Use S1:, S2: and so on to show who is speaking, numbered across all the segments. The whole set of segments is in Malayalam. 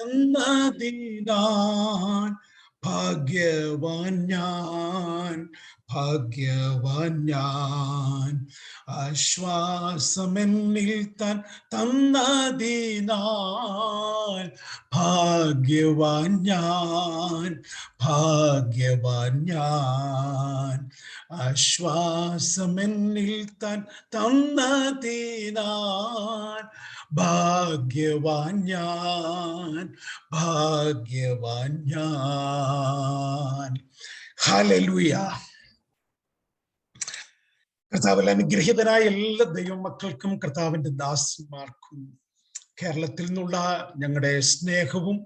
S1: എന്നതിനാൻ ഭാഗ്യവാൻ ഞാൻ, ഭാഗ്യവാൻ ഞാൻ. ആശ്വാസമെന്നിൽ താൻ തന്നതിനാൽ ഭാഗ്യവാൻ ഞാൻ, ഭാഗ്യവാൻ ഞാൻ. ആശ്വാസമെന്നിൽ താൻ തന്നതിനാൽ ഭാഗ്യവാൻ ഞാൻ, ഭാഗ്യവാൻ ഞാൻ. ഹല്ലേലൂയ. കർത്താവിൽ അനുഗ്രഹീതരായ എല്ലാ ദൈവമക്കൾക്കും കർത്താവിന്റെ ദാസന്മാർക്കും കേരളത്തിൽ നിന്നുള്ള ഞങ്ങളുടെ സ്നേഹവും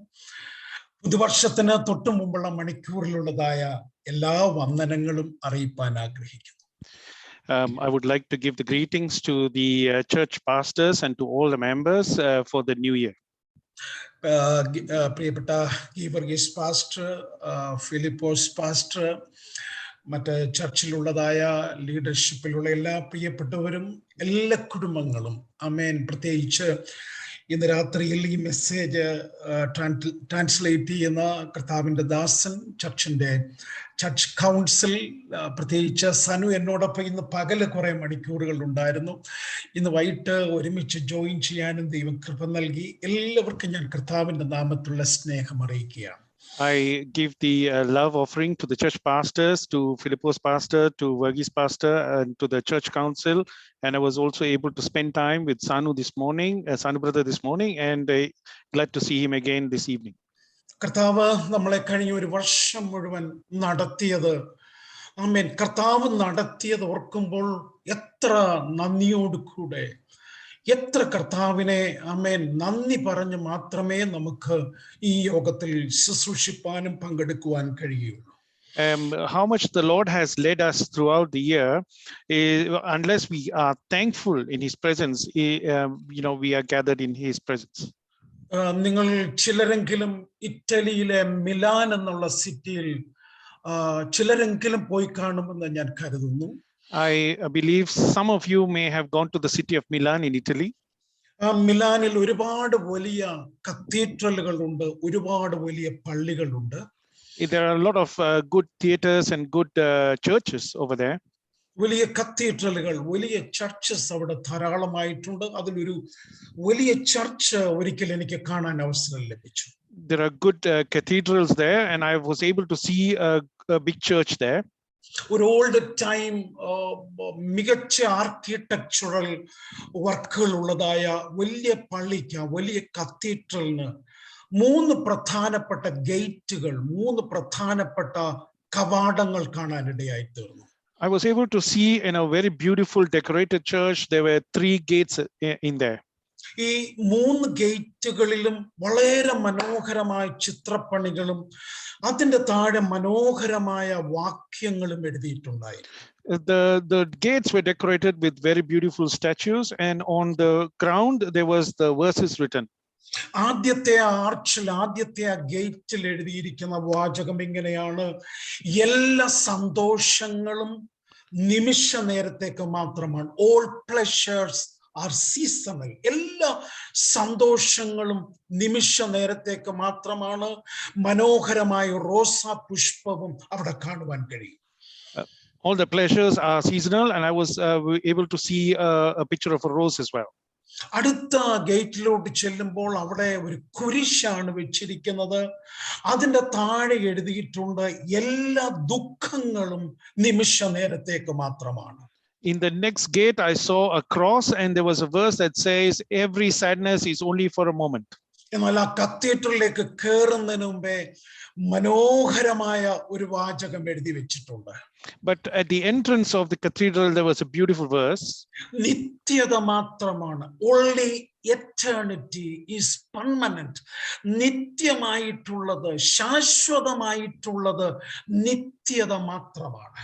S1: പുതുവർഷത്തിന് തൊട്ടു മുമ്പുള്ള മണിക്കൂറിലുള്ളതായ എല്ലാ വന്ദനങ്ങളും അറിയിപ്പാൻ ആഗ്രഹിക്കുന്നു.
S2: I would like to give the greetings to the church pastors and to all the members for the new year.
S1: പ്രിയപ്പെട്ട ഗീവർഗീസ് പാസ്റ്റർ, ഫിലിപ്പോസ് പാസ്റ്റർ, മറ്റ് ചർച്ചിലുള്ളതായ ലീഡർഷിപ്പിലുള്ള എല്ലാ പ്രിയപ്പെട്ടവരും എല്ലാ കുടുംബങ്ങളും ആമേൻ. പ്രത്യേകിച്ച് ഇന്ന് രാത്രിയിൽ ഈ മെസ്സേജ് ട്രാൻസ്ലേറ്റ് ചെയ്യുന്ന കർത്താവിൻ്റെ ദാസൻ, ചർച്ച് കൗൺസിൽ, പ്രത്യേകിച്ച് സനു എന്നോടൊപ്പം ഇന്ന് പകല് കുറെ മണിക്കൂറുകൾ ഉണ്ടായിരുന്നു. ഇന്ന് വൈകിട്ട് ഒരുമിച്ച് ജോയിൻ ചെയ്യാനും ദൈവം കൃപ നൽകി. എല്ലാവർക്കും ഞാൻ കർത്താവിൻ്റെ നാമത്തിലുള്ള സ്നേഹം അറിയിക്കുകയാണ്.
S2: I give the love offering to the church pastors, to Philippos pastor, to Verghese pastor, and to the church council. And I was also able to spend time with Sanu this morning, Sanu brother this morning, and glad to see him again this evening.
S1: കർത്താവ് നമ്മളെ കഴിഞ്ഞ ഒരു വർഷം മുഴുവൻ നടത്തിയത്, ആമേൻ, കർത്താവ് നടത്തിയത് ഓർക്കുമ്പോൾ എത്ര നന്ദിയോട് കൂടെ, എത്ര കർത്താവിനെ ആമേൻ നന്ദി പറഞ്ഞ് മാത്രമേ നമുക്ക് ഈ യോഗത്തിൽ ശുശ്രൂഷിപ്പാനും പങ്കെടുക്കുവാൻ കഴിയുള്ളൂ.
S2: How much the Lord has led us throughout the year, unless we are thankful in His presence, we are gathered in His presence.
S1: നിങ്ങൾ ചിലരെങ്കിലും ഇറ്റലിയിലെ മിലാൻ എന്നുള്ള സിറ്റിയിൽ ചിലരെങ്കിലും പോയി കാണുമെന്ന് ഞാൻ കരുതുന്നു.
S2: I believe some of you may have gone to the city of Milan in Italy.
S1: മിലാനിൽ ഒരുപാട് വലിയ കത്തീഡ്രലുകളുണ്ട്, ഒരുപാട് വലിയ പള്ളികളുണ്ട്.
S2: There are a lot of good theaters and good churches over there.
S1: വലിയ കത്തീഡ്രലുകൾ, വലിയ ചർച്ചസ് അവിടെ ധാരാളമായിട്ടുണ്ട്. അതിലൊരു വലിയ ചർച്ച് ഒരിക്കൽ എനിക്ക് കാണാൻ അവസരം ലഭിച്ചു.
S2: There are good cathedrals there, and I was able to see a big church there.
S1: ഒരു ഓൾഡ് ടൈം മികച്ച ആർക്കിടെക്ചറൽ വർക്കുകൾ ഉള്ളതായ വലിയ പള്ളിക്ക്, വലിയ കത്തീഡ്രലിന് 3 പ്രധാനപ്പെട്ട ഗേറ്റുകൾ, 3 പ്രധാനപ്പെട്ട കവാടങ്ങൾ കാണാനിടയായി തീർന്നു.
S2: I was able to see in a very beautiful decorated church, there were 3 gates in there.
S1: ഈ 3 ഗേറ്റുകളിലും വളരെ മനോഹരമായ ചിത്രപ്പണികളും അതിന്റെ താഴെ മനോഹരമായ വാക്യങ്ങളും എഴുതിയിട്ടുണ്ടായി.
S2: The gates were decorated with very beautiful statues, and on the ground there was the verses written.
S1: ആദ്യത്തെ ആർച്ചിൽ, ആദ്യത്തെ ആ ഗേറ്റിൽ എഴുതിയിരിക്കുന്ന വാചകം ഇങ്ങനെയാണ്: എല്ലാ സന്തോഷങ്ങളും നിമിഷ നേരത്തേക്ക് മാത്രമാണ്. All pleasures are seasonal. എല്ലാ സന്തോഷങ്ങളും നിമിഷ നേരത്തേക്ക് മാത്രമാണ്. മനോഹരമായ റോസാ പുഷ്പവും അവിടെ കാണുവാൻ കഴിയും.
S2: All the pleasures are seasonal, and I was able to see a picture of a rose as well.
S1: അടുത്ത ഗേറ്റിലോട്ട് ചെല്ലുമ്പോൾ അവിടെ ഒരു കുരിശാണ് വെച്ചിരിക്കുന്നത്. അതിന്റെ താഴെ എഴുതിയിട്ടുണ്ട് എല്ലാ ദുഃഖങ്ങളും നിമിഷ നേരത്തേക്ക് മാത്രമാണ്.
S2: In the next gate I saw a cross, and there was a verse that says every sadness is only for a moment.
S1: എന്നാൽ ആ കത്തീഡ്രലിലേക്ക് കയറുന്നതിന് മുമ്പേ മനോഹരമായ ഒരു വാചകം എഴുതി വെച്ചിട്ടുണ്ട്.
S2: But at the entrance of the cathedral there was a beautiful verse.
S1: നിത്യത മാത്രമാണ്. Only eternity is permanent. നിത്യമായിട്ടുള്ളത്, ശാശ്വതമായിട്ടുള്ളത് നിത്യത മാത്രമാണ്.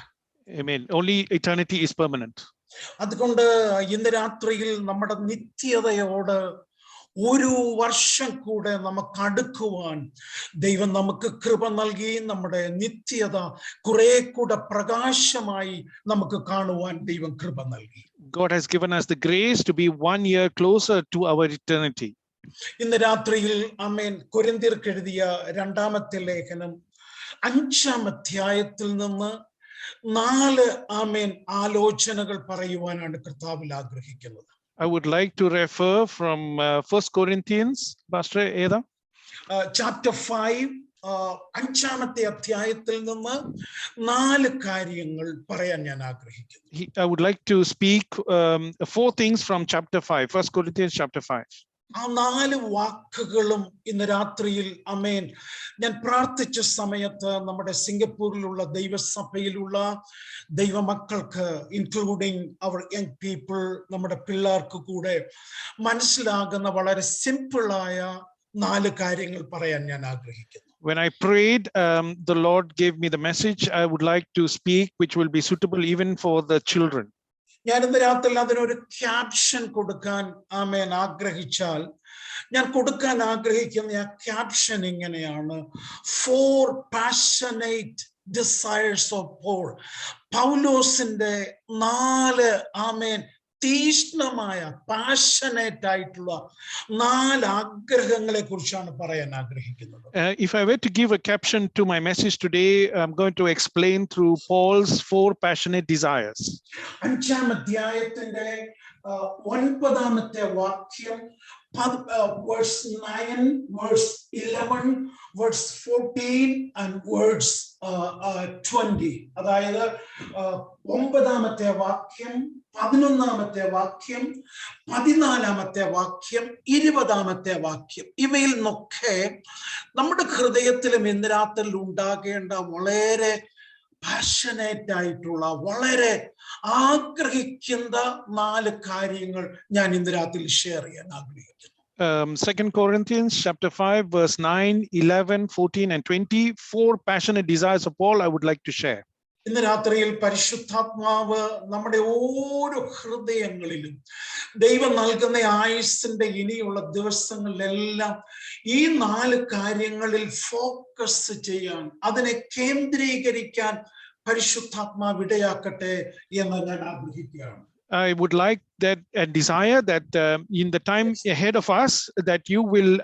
S2: Amen. Only eternity is permanent.
S1: അതുകൊണ്ട് ഇന്ന് രാത്രിയിൽ നമ്മുടെ നിത്യതയോട് ഒരു വർഷം കൂടെ നമുക്ക് അടുക്കുവാൻ ദൈവം നമുക്ക് കൃപ നൽകി. നമ്മുടെ നിത്യത കുറെ കൂടെ പ്രകാശമായി നമുക്ക് കാണുവാൻ ദൈവം കൃപ നൽകി.
S2: God has given us the grace to be 1 year closer to our eternity.
S1: ഇന്ന് രാത്രിയിൽ ആമേൻ കൊരിന്ത്യർക്ക് എഴുതിയ 2-ാമത്തെ ലേഖനം 5-ാം അധ്യായത്തിൽ നിന്ന് 4 ആമേൻ ആലോചനകൾ പറയുവാനാണ് കർത്താവിൽ ആഗ്രഹിക്കുന്നത്.
S2: I would like to refer from 1 Corinthians, Pastor Eda.
S1: Chapter 5, 5-ാമത്തെ അധ്യായത്തിൽ നിന്ന് 4 കാര്യങ്ങൾ പറയാൻ ഞാൻ ആഗ്രഹിക്കുന്നു.
S2: I would like to speak 4 things from chapter 5, 1 Corinthians chapter 5.
S1: ആ 4 വാക്കുകളും ഇന്ന് രാത്രിയിൽ ആമേൻ ഞാൻ പ്രാർത്ഥിച്ച സമയത്ത് നമ്മുടെ സിംഗപ്പൂരിലുള്ള ദൈവസഭയിലുള്ള ദൈവമക്കൾക്ക് ഇൻക്ലൂഡിങ് അവർ യങ് പീപ്പിൾ, നമ്മുടെ പിള്ളേർക്ക് കൂടെ മനസ്സിലാകുന്ന വളരെ സിമ്പിളായ 4 കാര്യങ്ങൾ പറയാൻ ഞാൻ ആഗ്രഹിക്കുന്നു.
S2: When I prayed, the Lord gave me the message I would like to speak, which will be suitable even for the children.
S1: ഞാൻ ഇന്ന് രാത്രി അതിനൊരു ക്യാപ്ഷൻ കൊടുക്കാൻ ആമേൻ ആഗ്രഹിച്ചാൽ ഞാൻ കൊടുക്കാൻ ആഗ്രഹിക്കുന്ന ആ ക്യാപ്ഷൻ ഇങ്ങനെയാണ്: 4 passionate desires of Paul. പൗലോസിന്റെ 4 ആമേൻ തീഷ്ണമായ പാഷനേറ്റ് ആയിട്ടുള്ള 4 ആഗ്രഹങ്ങളെ കുറിച്ചാണ് പറയാൻ ആഗ്രഹിക്കുന്നത്.
S2: If I were to give a caption to my message today, I'm going to explain through Paul's 4 passionate desires.
S1: 5-ാം അധ്യായത്തിന്റെ 9-ാമത്തെ വാക്യം, verse 9, verse 11, verse 14 and verse 20. അതായത് 9-ാമത്തെ വാക്യം, 11-ാമത്തെ വാക്യം, 14-ാമത്തെ വാക്യം, 20-ാമത്തെ വാക്യം, ഇവയിൽ നിന്നൊക്കെ നമ്മുടെ ഹൃദയത്തിലും ഇന്ന് രാത്രിയിൽ ഉണ്ടാകേണ്ട വളരെ പാഷനേറ്റ് ആയിട്ടുള്ള, വളരെ ആഗ്രഹിക്കുന്ന 4 കാര്യങ്ങൾ ഞാൻ ഇന്ന് രാത്രിയിൽ ഷെയർ ചെയ്യാൻ ആഗ്രഹിക്കുന്നു.
S2: 2 Corinthians chapter 5, verse 9, 11, 14 and 20, 4 passionate desires of Paul I would like to share.
S1: ഇന്ന് രാത്രിയിൽ പരിശുദ്ധാത്മാവ് നമ്മുടെ ഓരോ ഹൃദയങ്ങളിലും ദൈവം നൽകുന്ന ആയുസ്സിന്റെ ഇനിയുള്ള ദിവസങ്ങളിലെല്ലാം ഈ 4 കാര്യങ്ങളിൽ ഫോക്കസ് ചെയ്യാൻ, അതിനെ കേന്ദ്രീകരിക്കാൻ പരിശുദ്ധാത്മാവ് ഇടയാക്കട്ടെ എന്ന് ഞാൻ ആഗ്രഹിക്കുകയാണ്.
S2: I would like that and desire that in the time ahead of us that you will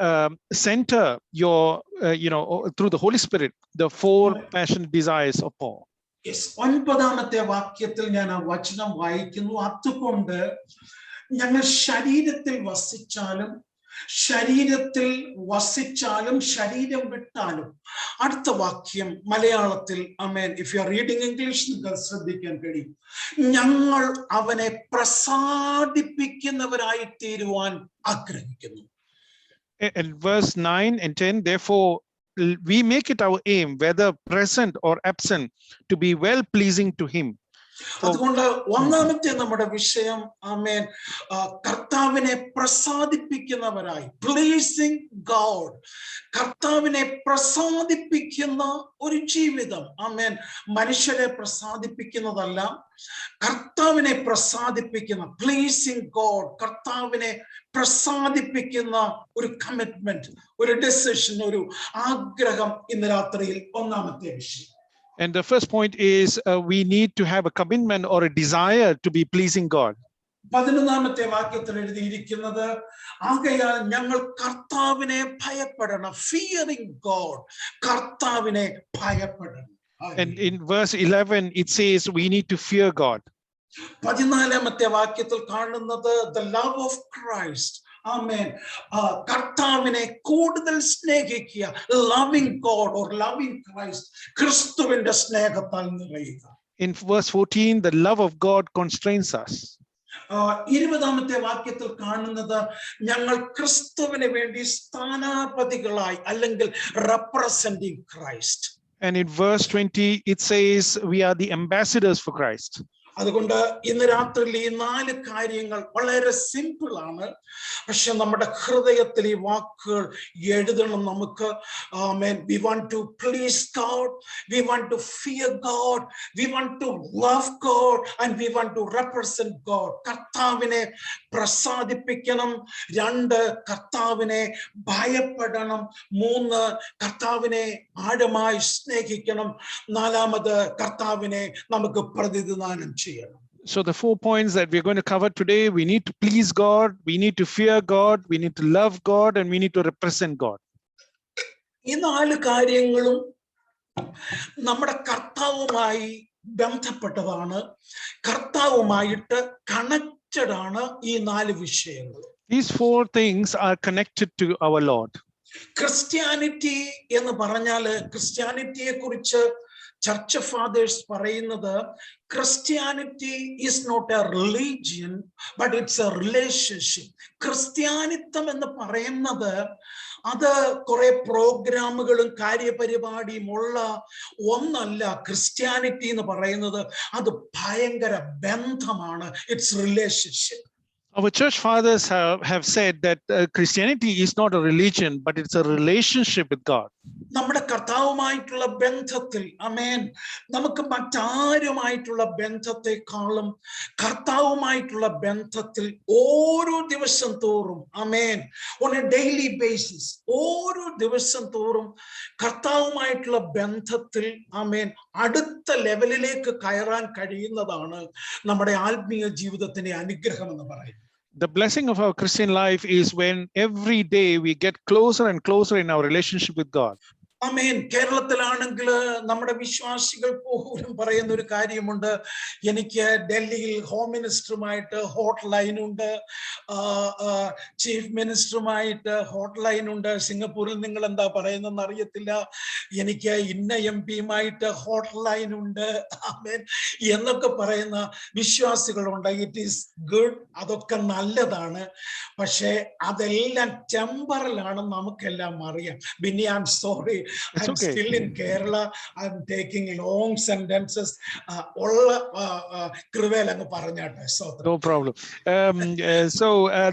S2: center your through the Holy Spirit the 4 passionate desires of Paul.
S1: 9-ാമത്തെ വാക്യത്തിൽ ഞാൻ ആ വചനം വായിക്കുന്നു. അതുകൊണ്ട് ഞങ്ങൾ ശരീരത്തിൽ വസിച്ചാലും ശരീരം വിട്ടാലും. അടുത്ത വാക്യം മലയാളത്തിൽ ആമേൻ, if you are reading English നിങ്ങൾ ശ്രദ്ധിക്കാൻ കഴിയും. ഞങ്ങൾ അവനെ പ്രസാദിപ്പിക്കുന്നവരായി തീരുവാൻ ആഗ്രഹിക്കുന്നു.
S2: And verse 9 and 10, therefore we make it our aim, whether present or absent, to be well pleasing to him.
S1: അതുകൊണ്ട് 1-ാമത്തെ നമ്മുടെ വിഷയം ആമേൻ കർത്താവിനെ പ്രസാദിപ്പിക്കുന്നവരായി, പ്ലീസിംഗ് ഗോഡ്, കർത്താവിനെ പ്രസാദിപ്പിക്കുന്ന ഒരു ജീവിതം. ആമേൻ മനുഷ്യരെ പ്രസാദിപ്പിക്കുന്നതല്ല, കർത്താവിനെ പ്രസാദിപ്പിക്കുന്ന, പ്ലീസിംഗ് ഗോഡ്, കർത്താവിനെ പ്രസാദിപ്പിക്കുന്ന ഒരു കമ്മിറ്റ്മെന്റ്, ഒരു ഡിസിഷൻ, ഒരു ആഗ്രഹം ഇന്ന് രാത്രിയിൽ 1-ാമത്തെ വിഷയം.
S2: And the first point is we need to have a commitment or a desire to be pleasing God.
S1: 11-ാമത്തെ വാക്യത്തിൽ എഴുതിയിരിക്കുന്നത്, ആകയാൽ ഞങ്ങൾ കർത്താവിനെ ഭയപ്പെടണം. ഫിയറിംഗ് ഗോഡ്, കർത്താവിനെ ഭയപ്പെടണം.
S2: And in verse 11 it says we need to fear God.
S1: 14-ാമത്തെ വാക്യത്തിൽ കാണുന്നത് the love of Christ. ആമേൻ, കർത്താവിനെ കൂടുതൽ സ്നേഹിക്കുക. Loving God or loving Christ, ക്രിസ്തുവിന്റെ സ്നേഹത്താൽ നിറയുക.
S2: In verse 14 the love of God constrains us.
S1: 20-ാമത്തെ വാക്യത്തിൽ കാണുന്നത് ഞങ്ങൾ ക്രിസ്തുവിന് വേണ്ടി സ്ഥാനാപതികളായി, അല്ലെങ്കിൽ representing Christ.
S2: And in verse 20 it says we are the ambassadors for Christ.
S1: അതുകൊണ്ട് ഇന്ന് രാത്രിയിൽ ഈ 4 കാര്യങ്ങൾ വളരെ സിമ്പിൾ ആണ്, പക്ഷെ നമ്മുടെ ഹൃദയത്തിൽ ഈ വാക്കുകൾ എഴുതണം നമുക്ക്. ആമേൻ. We want to please God, we want to fear God, we want to love God and we want to represent God. കർത്താവിനെ പ്രസാദിപ്പിക്കണം. 2, കർത്താവിനെ ഭയപ്പെടണം. 3, കർത്താവിനെ ആഴമായി സ്നേഹിക്കണം. 4-ാമത്, കർത്താവിനെ നമുക്ക് പ്രതിനിധാനം ചെയ്യണം.
S2: So the 4 points that we're going to cover today: we need to please God, we need to fear God, we need to love God, and we need to represent God.
S1: ഈ 4 കാര്യങ്ങളും നമ്മുടെ കർത്താവുമായി ബന്ധപ്പെട്ടതാണ്, കർത്താവുമായിട്ട് കണക്റ്റഡ് ആണ് ഈ 4 വിഷയങ്ങൾ.
S2: These 4 things are connected to our Lord.
S1: Christianity എന്ന് പറഞ്ഞാൽ, ക്രിസ്ത്യാനിറ്റിയെ കുറിച്ച് ചർച്ച് ഫാദേഴ്സ് പറയുന്നത്, Christianity is not a religion but it's a relationship. ക്രിസ്ത്യാനിത്വം എന്ന് പറയുന്നത് അത് കുറെ പ്രോഗ്രാമുകളും കാര്യപരിപാടിയും ഉള്ള ഒന്നല്ല. ക്രിസ്ത്യാനിറ്റി എന്ന് പറയുന്നത് അത് ഭയങ്കര ബന്ധമാണ്. It's relationship.
S2: Our church fathers have said that Christianity is not a religion, but it's a relationship with God.
S1: നമ്മുടെ കർത്താവുമായിട്ടുള്ള ബന്ധത്തിൽ, ആമേൻ, നമുക്ക് മറ്റാരുമായിട്ടുള്ള ബന്ധത്തെക്കാളും കർത്താവുമായിട്ടുള്ള ബന്ധത്തിൽ ഓരോ ദിവസം തോറും, ആമേൻ, ഓൺ എ ഡെയിലി ബേസിസ്, ഓരോ ദിവസം തോറും കർത്താവുമായിട്ടുള്ള ബന്ധത്തിൽ, ആമേൻ, അടുത്ത ലെവലിലേക്ക് കയറാൻ കഴിയുന്നതാണ് നമ്മുടെ ആത്മീയ ജീവിതത്തിന്റെ അനുഗ്രഹം എന്ന് പറയുന്നത്.
S2: The blessing of our Christian life is when every day we get closer and closer in our relationship with God.
S1: ആമേൻ. കേരളത്തിലാണെങ്കിൽ നമ്മുടെ വിശ്വാസികൾ പോലും പറയുന്ന ഒരു കാര്യമുണ്ട്, എനിക്ക് ഡൽഹിയിൽ ഹോം മിനിസ്റ്ററുമായിട്ട് ഹോട്ട് ലൈൻ ഉണ്ട്, ചീഫ് മിനിസ്റ്ററുമായിട്ട് ഹോട്ട് ലൈൻ ഉണ്ട്, സിംഗപ്പൂരിൽ നിങ്ങൾ എന്താ പറയുന്നതെന്ന് അറിയത്തില്ല, എനിക്ക് ഇന്ന MP-യുമായിട്ട് ഹോട്ട് ലൈൻ ഉണ്ട്, ആമേൻ, എന്നൊക്കെ പറയുന്ന വിശ്വാസികളുണ്ട്. ഇറ്റ് ഈസ് ഗുഡ്, അതൊക്കെ നല്ലതാണ്. പക്ഷെ അതെല്ലാം ടെമ്പറലാണ്, നമുക്കെല്ലാം അറിയാം. Binny, I am sorry,
S2: It's
S1: I'm
S2: okay.
S1: still in Kerala. I'm taking long sentences.
S2: No problem. So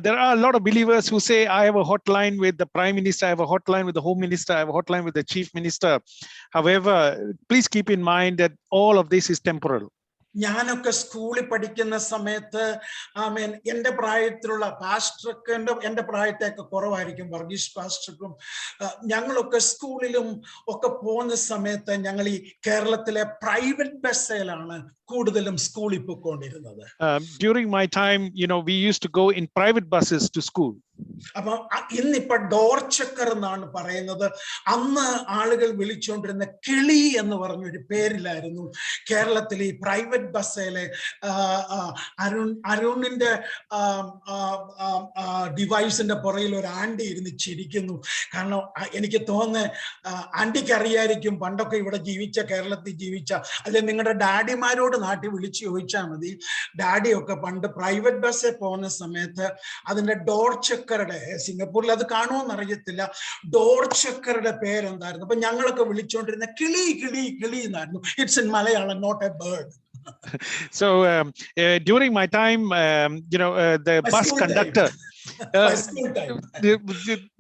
S2: there are a lot of believers who say, I have a hotline with the Prime Minister, I have a hotline with the Home Minister, I have a hotline with the Chief Minister. However, please keep in mind that all of this is temporal.
S1: ഞാനൊക്കെ സ്കൂളിൽ പഠിക്കുന്ന സമയത്ത്, ആമേൻ, എൻ്റെ പ്രായത്തിലുള്ള പാസ്റ്റർക്ക്, എൻ്റെ പ്രായത്തെയൊക്കെ കുറവായിരിക്കും വർഗീസ് പാസ്റ്റർക്കും, ഞങ്ങളൊക്കെ സ്കൂളിലും ഒക്കെ പോകുന്ന സമയത്ത് ഞങ്ങൾ ഈ കേരളത്തിലെ പ്രൈവറ്റ് ബസ്സിലാണ് കൂടുതലും സ്കൂളിൽ പോയിക്കൊണ്ടിരുന്നത്.
S2: During my time, we used to go in private buses to school.
S1: അപ്പൊ ഇന്നിപ്പോ ഡോർ ചെക്കർ എന്നാണ് പറയുന്നത്. അന്ന് ആളുകൾ വിളിച്ചുകൊണ്ടിരുന്ന കിളി എന്ന് പറഞ്ഞൊരു പേരിലായിരുന്നു കേരളത്തിലെ ഈ പ്രൈവറ്റ് ബസ്സിലെ അരുണിന്റെ ഡിവൈസിന്റെ പുറകിൽ ഒരു ആന്റി ഇരുന്ന് ചിരിക്കുന്നു. കാരണം എനിക്ക് തോന്നുന്നു ആന്റിക്ക് അറിയായിരിക്കും, പണ്ടൊക്കെ ഇവിടെ ജീവിച്ച, കേരളത്തിൽ ജീവിച്ച, അല്ലെ നിങ്ങളുടെ ഡാഡിമാരോട് നാട്ടിൽ വിളിച്ചു ചോദിച്ചാൽ മതി. ഡാഡിയൊക്കെ പണ്ട് പ്രൈവറ്റ് ബസ്സിൽ പോകുന്ന സമയത്ത് അതിന്റെ ഡോർ ചെക്കറുടെ, സിംഗപ്പൂരിൽ അത് കാണുമോന്ന് അറിയത്തില്ല, ഡോർ ചെക്കറുടെ പേരെന്തായിരുന്നു? അപ്പൊ ഞങ്ങളൊക്കെ വിളിച്ചുകൊണ്ടിരുന്ന കിളി കിളി കിളി എന്നായിരുന്നു. It's in Malayalam, not a bird.
S2: So during my time, the bus conductor,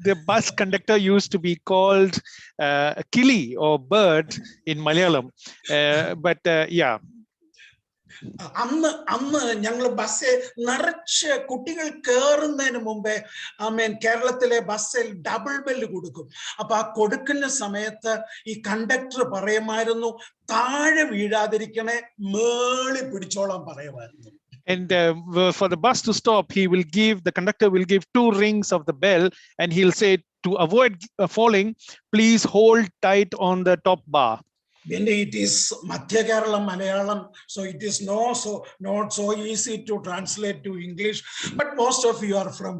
S2: the bus conductor used to be called Kili or bird in Malayalam. But yeah.
S1: അന്ന് ഞങ്ങൾ ബസ്സിൽ നിറച്ച് കുട്ടികൾ കയറുന്നതിന് മുമ്പേ, ആമേൻ, കേരളത്തിലെ ബസ്സിൽ ഡബിൾ ബെല്ല് കൊടുക്കും. അപ്പൊ ആ കൊടുക്കുന്ന സമയത്ത് ഈ കണ്ടക്ടർ പറയുമായിരുന്നു, താഴെ വീഴാതിരിക്കണേ, മേളി പിടിച്ചോളാൻ പറയുമായിരുന്നു.
S2: And for the bus to stop, the conductor will give 2 rings of the bell, and he'll say, to avoid falling, please hold tight on the top bar.
S1: When it is Madhya Kerala Malayalam, so it is not so easy to translate to English. But most of you are from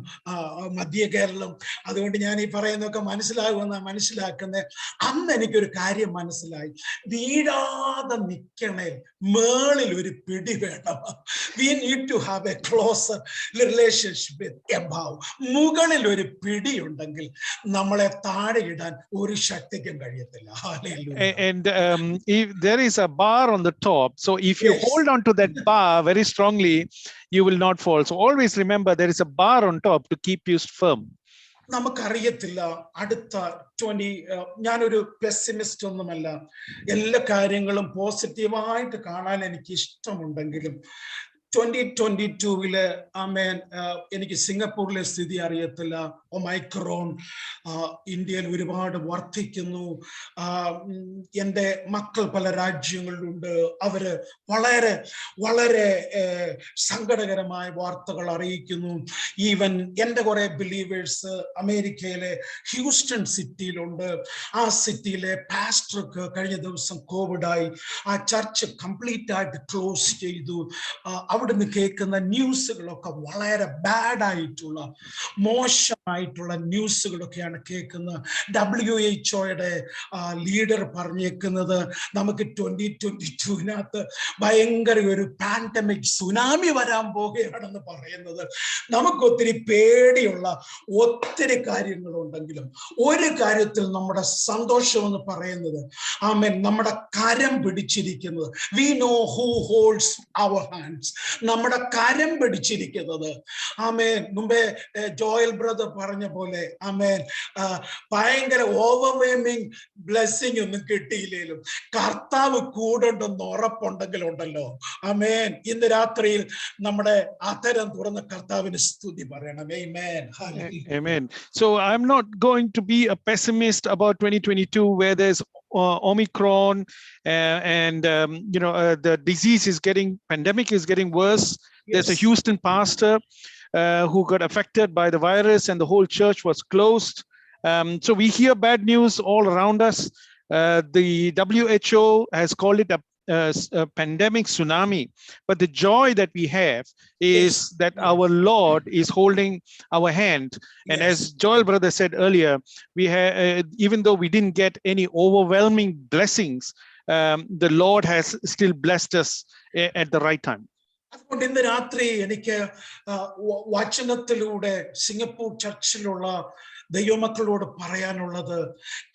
S1: Madhya Kerala. അതുകൊണ്ട് ഞാൻ ഈ പറയുന്നതൊക്കെ മനസ്സിലാക്കുന്നത്. അന്ന് എനിക്കൊരു കാര്യം മനസ്സിലായി, വീഴാതെ നിൽക്കണേ, മേളിൽ ഒരു പിടി വേണം. We need to have a closer relationship with above. മുകളിൽ ഒരു പിടി ഉണ്ടെങ്കിൽ നമ്മളെ താഴെ ഇടാൻ ഒരു ശക്തിക്കും കഴിയത്തില്ല.
S2: And if there is a bar on the top, so if you hold on to that bar very strongly, you will not fall. So always remember, there is a bar on top to keep you firm.
S1: നമുക്കറിയത്തില്ല അടുത്ത ഞാനൊരു പെസിമിസ്റ്റ് ഒന്നുമല്ല, എല്ലാ കാര്യങ്ങളും പോസിറ്റീവായിട്ട് കാണാൻ എനിക്ക് ഇഷ്ടമുണ്ടെങ്കിലും 2022 ആമേൻ, എനിക്ക് സിംഗപ്പൂരിലെ സ്ഥിതി അറിയത്തില്ല, ഒമൈക്രോൺ ഇന്ത്യയിൽ ഒരുപാട് വർദ്ധിക്കുന്നു. എൻ്റെ മക്കൾ പല രാജ്യങ്ങളിലുണ്ട്. അവര് വളരെ വളരെ സങ്കടകരമായ വാർത്തകൾ അറിയിക്കുന്നു. ഈവൻ എൻ്റെ കുറെ ബിലീവേഴ്സ് അമേരിക്കയിലെ ഹ്യൂസ്റ്റൺ സിറ്റിയിലുണ്ട്. ആ സിറ്റിയിലെ പാസ്റ്റർക്ക് കഴിഞ്ഞ ദിവസം കോവിഡായി. ആ ചർച്ച് കംപ്ലീറ്റ് ആയിട്ട് ക്ലോസ് ചെയ്തു. അവിടുന്ന് കേൾക്കുന്ന ന്യൂസുകളൊക്കെ വളരെ ബാഡായിട്ടുള്ള മോശമായിട്ടുള്ള ന്യൂസുകളൊക്കെയാണ് കേൾക്കുന്നത്. WHO ലീഡർ പറഞ്ഞേക്കുന്നത് നമുക്ക് 2022 ഭയങ്കര ഒരു പാൻഡമിക് സുനാമി വരാൻ പോകുകയാണെന്ന് പറയുന്നത്. നമുക്ക് ഒത്തിരി പേടിയുള്ള ഒത്തിരി കാര്യങ്ങളുണ്ടെങ്കിലും ഒരു കാര്യത്തിൽ നമ്മുടെ സന്തോഷം എന്ന് പറയുന്നത് ആമേൻ നമ്മുടെ കരം പിടിച്ചിരിക്കുന്നത്. We know who holds our hands. നമ്മുടെ കരം പിടിച്ചിരിക്കുന്നത് ആമേൻ. മുമ്പേ ജോയൽ ബ്രദർ പറഞ്ഞ പോലെ ആമേൻ ഭയങ്കര ഓവർവെൽമിങ് ബ്ലെസ്സിങ് ഒന്നും കിട്ടിയില്ലേലും കർത്താവ് കൂടുണ്ടെന്ന് ഉറപ്പുണ്ടെങ്കിലുണ്ടല്ലോ ആമേൻ. ഇന്ന് രാത്രിയിൽ നമ്മുടെ അധരം തുറന്ന കർത്താവിന് സ്തുതി പറയണം. ആമേൻ.
S2: Amen. So I'm not going to be a pessimist about 2022 where there's Omicron and the disease is pandemic is getting worse. Yes. There's a Houston pastor who got affected by the virus and the whole church was closed. So we hear bad news all around us. The WHO has called it a pandemic tsunami, but the joy that we have is that our Lord is holding our hand. And as Joel brother said earlier, we have even though we didn't get any overwhelming blessings, the Lord has still blessed us at the right time.
S1: അതുകൊണ്ട് ഇന്ന് രാത്രി എനിക്ക് വചനത്തിലൂടെ സിംഗപ്പൂർ ചർച്ചിലുള്ള ദൈവമക്കളോട് പറയാനുള്ളത്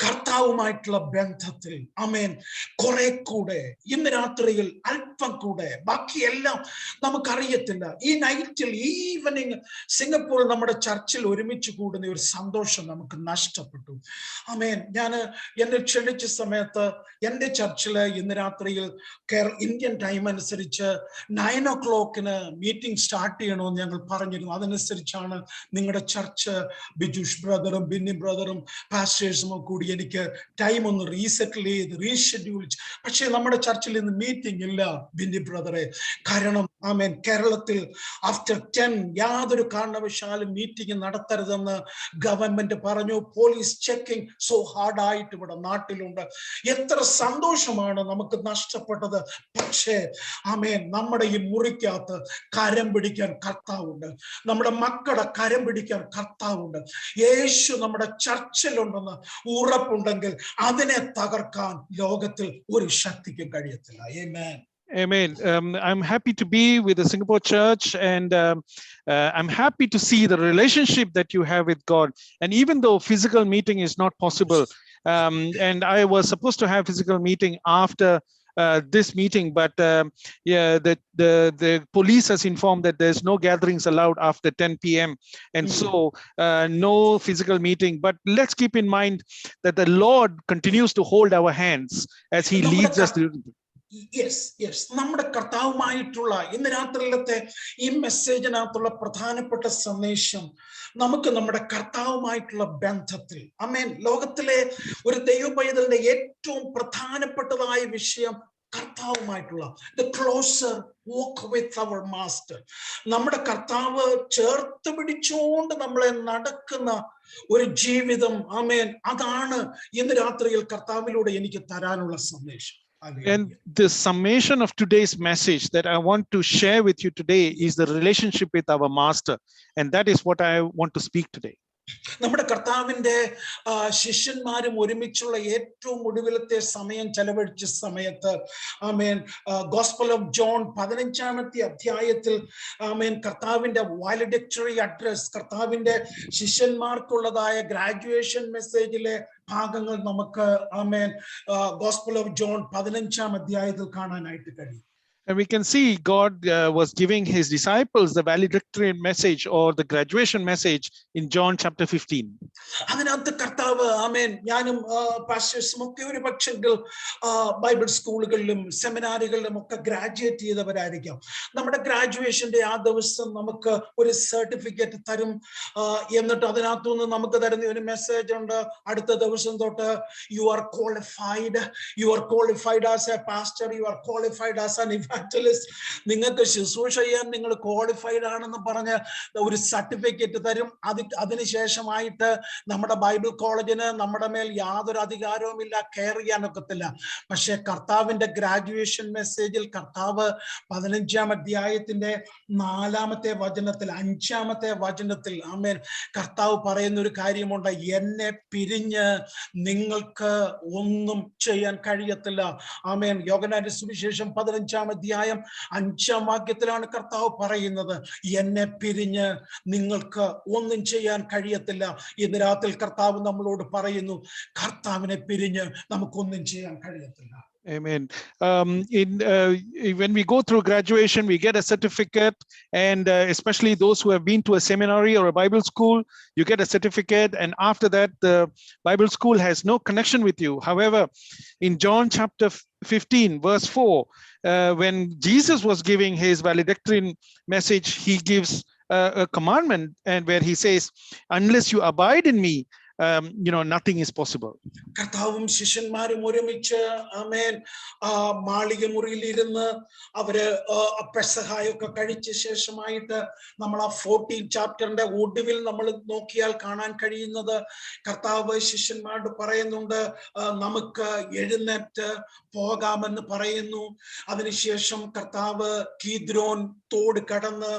S1: കർത്താവുമായിട്ടുള്ള ബന്ധത്തിൽ ആമേൻ കുറെ കൂടെ ഇന്ന് രാത്രിയിൽ അല്പം കൂടെ, ബാക്കിയെല്ലാം നമുക്കറിയത്തില്ല. ഈ നൈറ്റിൽ ഈവനിങ് സിംഗപ്പൂരിൽ നമ്മുടെ ചർച്ചിൽ ഒരുമിച്ച് കൂടുന്ന ഒരു സന്തോഷം നമുക്ക് നഷ്ടപ്പെട്ടു. ആമേൻ. എന്നെ ക്ഷണിച്ച സമയത്ത് എൻ്റെ ചർച്ചില് ഇന്ന് രാത്രിയിൽ ഇന്ത്യൻ ടൈം അനുസരിച്ച് 9 o'clock മീറ്റിംഗ് സ്റ്റാർട്ട് ചെയ്യണമെന്ന് ഞങ്ങൾ പറഞ്ഞിരുന്നു. അതനുസരിച്ചാണ് നിങ്ങളുടെ ചർച്ച് ബിജുഷ് ബ്രദറും ബിന്നി ബ്രദറും പാസ്റ്റേഴ്സും കൂടി എനിക്ക് ടൈം ഒന്ന് റീസെറ്റിൽ ചെയ്ത് റീഷെഡ്യൂൾ. പക്ഷേ നമ്മുടെ ചർച്ചിൽ ഇന്ന് മീറ്റിംഗ് ഇല്ല ബിന്നി ബ്രദറെ. കാരണം ആമേൻ കേരളത്തിൽ ആഫ്റ്റർ 10 യാതൊരു കാരണവശാലും മീറ്റിംഗ് നടത്തരുതെന്ന് ഗവൺമെന്റ് പറഞ്ഞു. പോലീസ് ചെക്കിംഗ് സോ ഹാർഡായിട്ട് ഇവിടെ നാട്ടിലുണ്ട്. എത്ര സന്തോഷമാണ് നമുക്ക് നഷ്ടപ്പെട്ടത്. പക്ഷേ ആമേൻ നമ്മുടെ ഈ മുറിക്കകത്ത് കരം പിടിക്കാൻ കർത്താവുണ്ട്. നമ്മുടെ മക്കളുടെ കരം പിടിക്കാൻ കർത്താവുണ്ട്. യേശു നമ്മുടെ ചർച്ചിലുണ്ടെന്ന് ഉറപ്പുണ്ടെങ്കിൽ അതിനെ തകർക്കാൻ ലോകത്തിൽ ഒരു ശക്തിക്കും കഴിയത്തില്ല. ആമേൻ.
S2: Amen. I'm happy to be with the Singapore church, and I'm happy to see the relationship that you have with God. And even though physical meeting is not possible, and I was supposed to have physical meeting after this meeting, but the police has informed that there's no gatherings allowed after 10 p.m. and so no physical meeting. But let's keep in mind that the Lord continues to hold our hands as he leads us through.
S1: Yes നമ്മുടെ കർത്താവുമായിട്ടുള്ള ഇന്ന് രാത്രിയിലത്തെ ഈ മെസ്സേജിനകത്തുള്ള പ്രധാനപ്പെട്ട സന്ദേശം നമുക്ക് നമ്മുടെ കർത്താവുമായിട്ടുള്ള ബന്ധത്തിൽ ആമേൻ. ലോകത്തിലെ ഒരു ദൈവ പൈതലിന്റെ ഏറ്റവും പ്രധാനപ്പെട്ടതായ വിഷയം കർത്താവുമായിട്ടുള്ള the closer walk with our master. നമ്മുടെ കർത്താവ് ചേർത്ത് പിടിച്ചുകൊണ്ട് നമ്മളെ നടക്കുന്ന ഒരു ജീവിതം ആമേൻ. അതാണ് ഇന്ന് രാത്രിയിൽ കർത്താവിലൂടെ എനിക്ക് തരാനുള്ള സന്ദേശം.
S2: And the summation of today's message that I want to share with you today is the relationship with our master, and that is what I want to speak today.
S1: നമ്മുടെ കർത്താവിന്റെ ശിഷ്യന്മാരും ഒരുമിച്ചുള്ള ഏറ്റവും ഒടുവിലത്തെ സമയം ചെലവഴിച്ച സമയത്ത് ആമേൻ ഗോസ്പൽ ഓഫ് ജോൺ 15-ാമത്തെ അധ്യായത്തിൽ ആമേൻ കർത്താവിന്റെ വാലഡിക്ടറി അഡ്രസ്, കർത്താവിന്റെ ശിഷ്യന്മാർക്കുള്ളതായ ഗ്രാജുവേഷൻ മെസ്സേജിലെ ഭാഗങ്ങൾ നമുക്ക് ആമേൻ ഗോസ്പൽ ഓഫ് ജോൺ 15-ാം അധ്യായത്തിൽ കാണാനായിട്ട് കഴിയും.
S2: And we can see God was giving his disciples the valedictorian message or the graduation message in John chapter 15.
S1: അതിനകത്ത് കർത്താവ് ആമേൻ ഞാനും പാസ്റ്റേഴ്സും ഒക്കെ ഒരു പക്ഷെങ്കിൽ ബൈബിൾ സ്കൂളുകളിലും സെമിനാറുകളിലും ഒക്കെ ഗ്രാജുവേറ്റ് ചെയ്തവരായിരിക്കാം. നമ്മുടെ ഗ്രാജുവേഷന്റെ ആ ദിവസം നമുക്ക് ഒരു സർട്ടിഫിക്കറ്റ് തരും. എന്നിട്ട് അതിനകത്തുനിന്ന് നമുക്ക് തരുന്ന ഒരു മെസ്സേജ് ഉണ്ട്, അടുത്ത ദിവസം തൊട്ട് you are qualified as A pastor, you are qualified as an evangelist. നിങ്ങൾക്ക് ശുശ്രൂഷ ചെയ്യാൻ നിങ്ങൾ ക്വാളിഫൈഡ് ആണെന്ന് പറഞ്ഞ് ഒരു സർട്ടിഫിക്കറ്റ് തരും. അതിനുശേഷമായിട്ട് നമ്മുടെ ബൈബിൾ കോളേജിന് നമ്മുടെ മേൽ യാതൊരു അധികാരവുമില്ല, കെയർ ചെയ്യാനൊക്കത്തില്ല. പക്ഷെ കർത്താവിന്റെ ഗ്രാജുവേഷൻ മെസ്സേജിൽ കർത്താവ് 15-ാം അധ്യായത്തിന്റെ 4-ാമത്തെ വചനത്തിൽ 5-ാമത്തെ വചനത്തിൽ ആമേൻ കർത്താവ് പറയുന്ന ഒരു കാര്യമുണ്ട്, എന്നെ പിരിഞ്ഞ് നിങ്ങൾക്ക് ഒന്നും ചെയ്യാൻ കഴിയത്തില്ല. ആമേൻ. യോഹന്നാന്റെ സുവിശേഷം 15-ാം അധ്യായം 5-ാം വാക്യത്തിലാണ് കർത്താവ് പറയുന്നത്, എന്നെ പിരിഞ്ഞ് നിങ്ങൾക്ക് ഒന്നും ചെയ്യാൻ കഴിയത്തില്ല. ഇന്ന് രാത്രി കർത്താവ് നമ്മളോട് പറയുന്നു, കർത്താവിനെ പിരിഞ്ഞ് നമുക്കൊന്നും ചെയ്യാൻ കഴിയത്തില്ല.
S2: Amen. When we go through graduation, we get a certificate, and especially those who have been to a seminary or a Bible school, you get a certificate, and after that, the Bible school has no connection with you. However, in John chapter 15, verse 4, when Jesus was giving his valedictorian message, he gives a commandment, and where he says, unless you abide in me, nothing is possible.
S1: കർത്താവും ശിഷ്യന്മാരും ഒരുമിച്ച് ആമേൻ മാളിക മുറിയിൽ ഇരുന്ന് അവര് പെസഹായൊക്കെ കഴിച്ച ശേഷമായിട്ട് നമ്മൾ ആ 14 ചാപ്റ്ററിന്റെ ഒടുവിൽ നമ്മൾ നോക്കിയാൽ കാണാൻ കഴിയുന്നത്, കർത്താവ് ശിഷ്യന്മാരോട് പറയുന്നുണ്ട്, നമുക്ക് എഴുന്നേറ്റ് പോകാമെന്ന് പറയുന്നു. അതിനുശേഷം കർത്താവ് കീദ്രോൻ തോട് കടന്ന്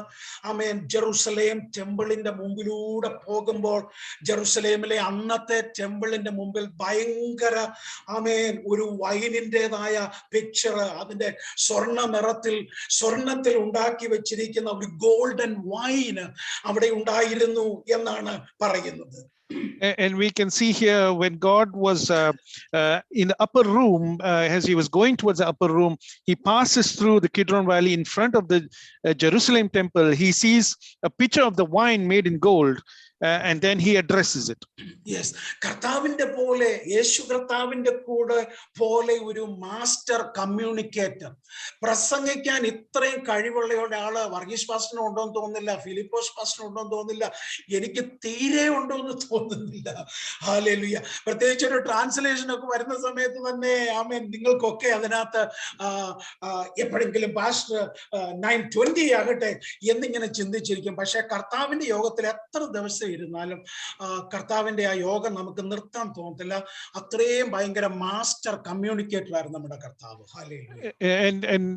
S1: ആമേൻ ജെറുസലേം ടെമ്പിളിന്റെ മുമ്പിലൂടെ പോകുമ്പോൾ, ജെറുസലേമിലെ അന്നത്തെ ടെമ്പിളിന്റെ മുമ്പിൽ ഭയങ്കര ആമേൻ ഒരു വൈനിൻ്റെതായ പിക്ചർ, അതിന്റെ സ്വർണ്ണത്തിൽ ഉണ്ടാക്കി വെച്ചിരിക്കുന്ന ഒരു ഗോൾഡൻ വൈന് അവിടെ ഉണ്ടായിരുന്നു എന്നാണ് പറയുന്നത്.
S2: And we can see here when God was in the upper room, as he was going towards the upper room, he passes through the Kidron Valley in front of the Jerusalem temple. He sees a picture of the wine made in gold, and then he addresses it.
S1: Yes, കർത്താവിന്റെ പോലെ, യേശു കർത്താവിന്റെ കൂടെ പോലെ ഒരു മാസ്റ്റർ കമ്മ്യൂണിക്കേറ്റർ, പ്രസംഗിക്കാൻ ഇത്രയും കഴിവുള്ള ഒരാള് വർഗീസ് പാസ്റ്ററിന് ഉണ്ടോന്ന് തോന്നുന്നില്ല, ഫിലിപ്പോസ് പാസ്റ്ററിന് ഉണ്ടോന്ന് തോന്നുന്നില്ല, എനിക്ക് തീരെ ഉണ്ടോന്ന് തോന്നുന്നില്ല. ഹല്ലേലൂയ. പ്രത്യേകിച്ച് ഒരു ട്രാൻസ്ലേഷൻ ഒക്കെ വരുന്ന സമയത്ത് തന്നെ ആമേൻ നിങ്ങൾക്കൊക്കെ അതിനകത്ത് എപ്പോഴെങ്കിലും പാസ്റ്റർ 920 ആകട്ടെ എന്നിങ്ങനെ ചിന്തിച്ചിരിക്കും. പക്ഷെ കർത്താവിന്റെ യോഗത്തിൽ എത്ര ദിവസം ഇരുന്നാലും കർത്താവിന്റെ ആ യോഗം നമുക്ക് നിർത്താൻ തോന്നത്തില്ല. അത്രയും ഭയങ്കര മാസ്റ്റർ കമ്മ്യൂണിക്കേറ്റർ ആയിരുന്നു നമ്മുടെ കർത്താവ്.
S2: And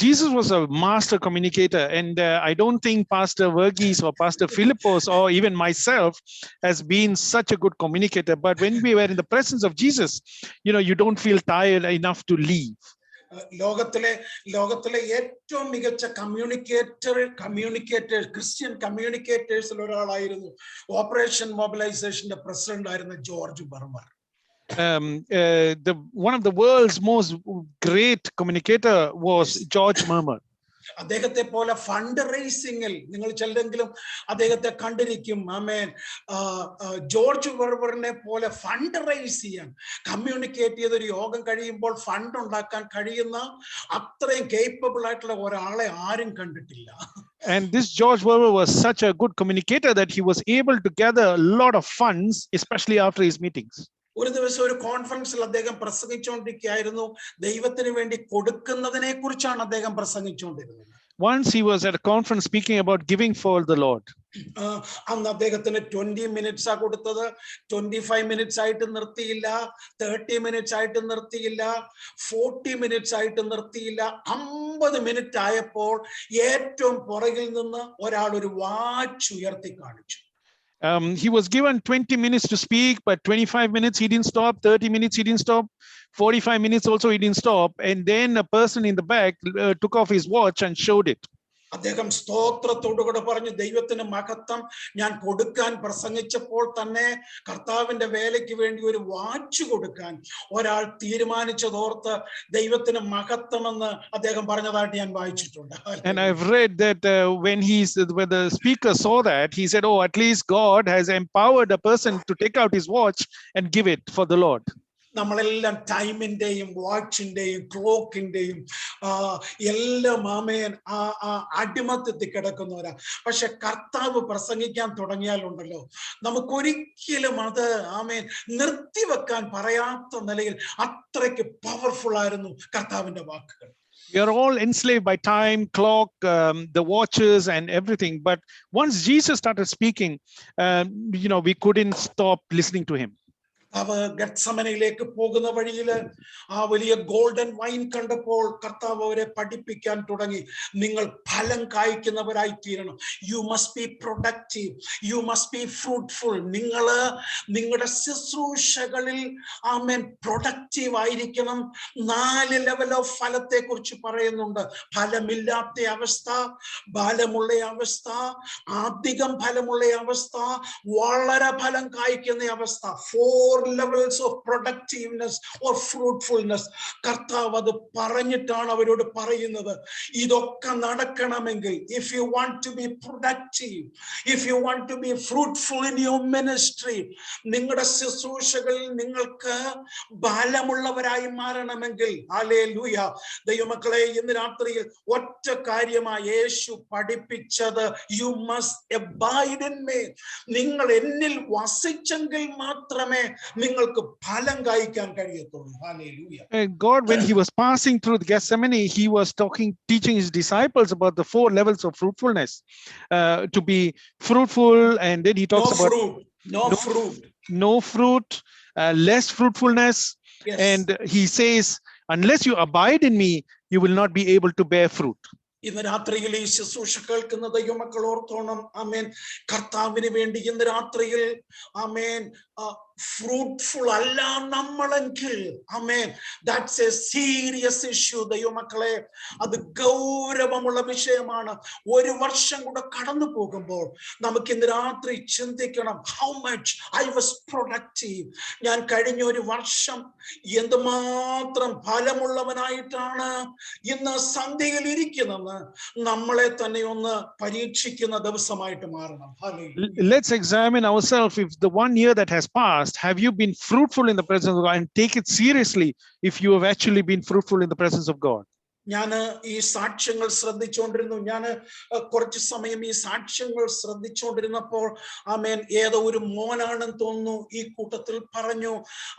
S2: Jesus was a master communicator, and I don't think Pastor Verghese or Pastor Philippos or even myself has been such a good communicator. But when we were in the presence of Jesus, you don't feel tired enough to leave.
S1: ലോകത്തിലെ ഏറ്റവും മികച്ച കമ്മ്യൂണിക്കേറ്റേഴ്സ് ക്രിസ്ത്യൻ കമ്മ്യൂണിക്കേറ്റേഴ്സിൽ ഒരാളായിരുന്നു ഓപ്പറേഷൻ മൊബിലൈസേഷന്റെ പ്രസിഡന്റ് ആയിരുന്ന George ബർമർ.
S2: One of the world's most great communicator was George Murmur.
S1: അദ്ദേഹത്തെ പോലെ ഫണ്ട് റേസിംഗിൽ നിങ്ങൾ ചിലരെങ്കിലും അദ്ദേഹത്തെ കണ്ടിരിക്കും. ആമേൻ. ജോർജ് ബർബറിനെ പോലെ ഫണ്ട് റേസ് ചെയ്യാൻ, കമ്മ്യൂണിക്കേറ്റ് ചെയ്ത ഒരു യോഗം കഴിയുമ്പോൾ ഫണ്ട് ഉണ്ടാക്കാൻ കഴിയുന്ന അത്രയും കേപ്പബിൾ ആയിട്ടുള്ള ഒരാളെ ആരും കണ്ടിട്ടില്ല.
S2: And this George Berber was such a good communicator that he was able to gather a lot of funds, especially after his meetings.
S1: ഒരു ദിവസം ഒരു കോൺഫറൻസിൽ അദ്ദേഹം പ്രസംഗിച്ചുകൊണ്ടിരിക്കുകയായിരുന്നു. ദൈവത്തിന് വേണ്ടി കൊടുക്കുന്നതിനെ കുറിച്ചാണ് അദ്ദേഹം പ്രസംഗിച്ചുകൊണ്ടിരുന്നത്.
S2: Once he was at a conference speaking about giving for the Lord.
S1: അന്ന് അദ്ദേഹത്തിന് 20 മിനിറ്റ്സ് ആ കൊടുത്തത്. 25 മിനിറ്റ്സ് ആയിട്ട് നിർത്തിയില്ല, 30 മിനിറ്റ്സ് ആയിട്ട് നിർത്തിയില്ല, 40 മിനിറ്റ്സ് ആയിട്ട് നിർത്തിയില്ല. 50 മിനിറ്റ് ആയപ്പോൾ ഏറ്റവും പുറകിൽ നിന്ന് ഒരാൾ ഒരു വാച്ച് ഉയർത്തി കാണിച്ചു.
S2: He was given 20 minutes to speak, but 25 minutes he didn't stop, 30 minutes he didn't stop, 45 minutes also he didn't stop, and then a person in the back took off his watch and showed it.
S1: അദ്ദേഹം സ്തോത്രത്തോടുകൂടെ പറഞ്ഞു, ദൈവത്തിന് മഹത്വം. ഞാൻ കൊടുക്കാൻ പ്രസംഗിച്ചപ്പോൾ തന്നെ കർത്താവിന്റെ വേലയ്ക്ക് വേണ്ടി ഒരു വാച്ച് കൊടുക്കാൻ ഒരാൾ തീരുമാനിച്ചതോർത്ത് ദൈവത്തിന് മഹത്വമെന്ന് അദ്ദേഹം പറഞ്ഞതായിട്ട് ഞാൻ വായിച്ചിട്ടുണ്ട്.
S2: And I've read that when the speaker saw that, he said, oh, at least God has empowered a person to take out his watch and give it for the Lord.
S1: നമ്മളെല്ലാം ടൈമിന്റെയും വാച്ചിന്റെയും ക്ലോക്കിന്റെയും എല്ലാം ആമേൻ അടിമത്തത്തിൽ കിടക്കുന്നവരാ. പക്ഷെ കർത്താവ് പ്രസംഗിക്കാൻ തുടങ്ങിയാലുണ്ടല്ലോ നമുക്കൊരിക്കലും അത് ആമേൻ നിർത്തിവെക്കാൻ പറയാത്ത നിലയിൽ അത്രയ്ക്ക് പവർഫുൾ ആയിരുന്നു കർത്താവിന്റെ വാക്കുകൾ.
S2: We are all enslaved by time, clock, the watches and everything. But once Jesus started speaking, we couldn't stop listening to him.
S1: ഗെത്സമനയിലേക്ക് പോകുന്ന വഴിയിൽ ആ വലിയ ഗോൾഡൻ വൈൻ കണ്ടപ്പോൾ കർത്താവ് അവരെ പഠിപ്പിക്കാൻ തുടങ്ങി, നിങ്ങൾ ഫലം കായ്ക്കുന്നവരായി തീരണം. You must be productive, you must be fruitful. നിങ്ങളുടെ ശുശ്രൂഷകളിൽ ആമേൻ പ്രൊഡക്റ്റീവ് ആയിരിക്കണം. 4 ലെവൽ ഓഫ് ഫലത്തെ കുറിച്ച് പറയുന്നുണ്ട്. ഫലമില്ലാത്ത അവസ്ഥ, ഫലമുള്ള അവസ്ഥ, അധികം ഫലമുള്ള അവസ്ഥ, വളരെ ഫലം കായ്ക്കുന്ന അവസ്ഥ. 4 levels of productiveness or fruitfulness. കർത്താവ് അത് പറഞ്ഞിട്ടാണ് അവരോട് പറയുന്നത്. ഇതൊക്കെ നടക്കണമെങ്കിൽ, if you want to be productive, if you want to be fruitful in your ministry, നിങ്ങളുടെ ശുശ്രൂഷകളിൽ നിങ്ങൾക്ക് ബലമുള്ളവരായി മാറണമെങ്കിൽ, ഹല്ലേലൂയ, ദൈവമക്കളെ, ഇന്ന് രാത്രിയിൽ ഒറ്റ കാര്യമായി യേശു പഠിപ്പിച്ചത്, you must abide in me. നിങ്ങൾ എന്നിൽ വസിച്ചെങ്കിൽ മാത്രമേ നിങ്ങൾക്ക് ഫലം കായ്ക്കാൻ കഴിയത്തുള്ളൂ. Hallelujah.
S2: God, when he was passing through Gethsemane, he was teaching his disciples about the 4 levels of fruitfulness, to be fruitful, and then he talks about no fruit, less fruitfulness. Yes. And he says, unless you abide in me, you will not be able to bear fruit.
S1: ഇന്ന് രാത്രിയിൽ ഈ ശുശ്രൂഷ കേൾക്കുന്ന ദൈവമക്കൾ ഓർത്തോണം, ആമേൻ, കർത്താവിന് വേണ്ടി ഇന്ന് രാത്രിയിൽ ആമേൻ ഫ്രൂട്ട്ഫുൾ അല്ല നമ്മളെങ്കിൽ, ആമേൻ, ദാറ്റ്സ് എ സീരിയസ് ഇഷ്യൂ. ദൈവമക്കളെ, അത് ഗൗരവമുള്ള വിഷയമാണ്. 1 വർഷം കൂടെ കടന്നു പോകുമ്പോൾ നമുക്ക് ഇന്ന് രാത്രി ചിന്തിക്കണം, how much I was productive. ഞാൻ കഴിഞ്ഞ 1 വർഷം എന്തുമാത്രം ഫലമുള്ളവനായിട്ടാണ് ഇന്ന് സന്ധ്യയിൽ ഇരിക്കുന്നതെന്ന് നമ്മളെ തന്നെ ഒന്ന് പരീക്ഷിക്കുന്ന ദിവസമായിട്ട് മാറണം.
S2: Let's examine ourselves. If the 1 year that has passed, have you been fruitful in the presence of God? And take it seriously if you have actually been fruitful in the presence of God.
S1: ഞാൻ ഈ സാക്ഷ്യങ്ങൾ ശ്രദ്ധിച്ചുകൊണ്ടിരുന്നു. ഞാൻ കുറച്ച് സമയം ഈ സാക്ഷ്യങ്ങൾ ശ്രദ്ധിച്ചുകൊണ്ടിരുന്നപ്പോൾ ആമേൻ, ഏതോ ഒരു മോനാണെന്ന് തോന്നുന്നു ഈ കൂട്ടത്തിൽ പറഞ്ഞു,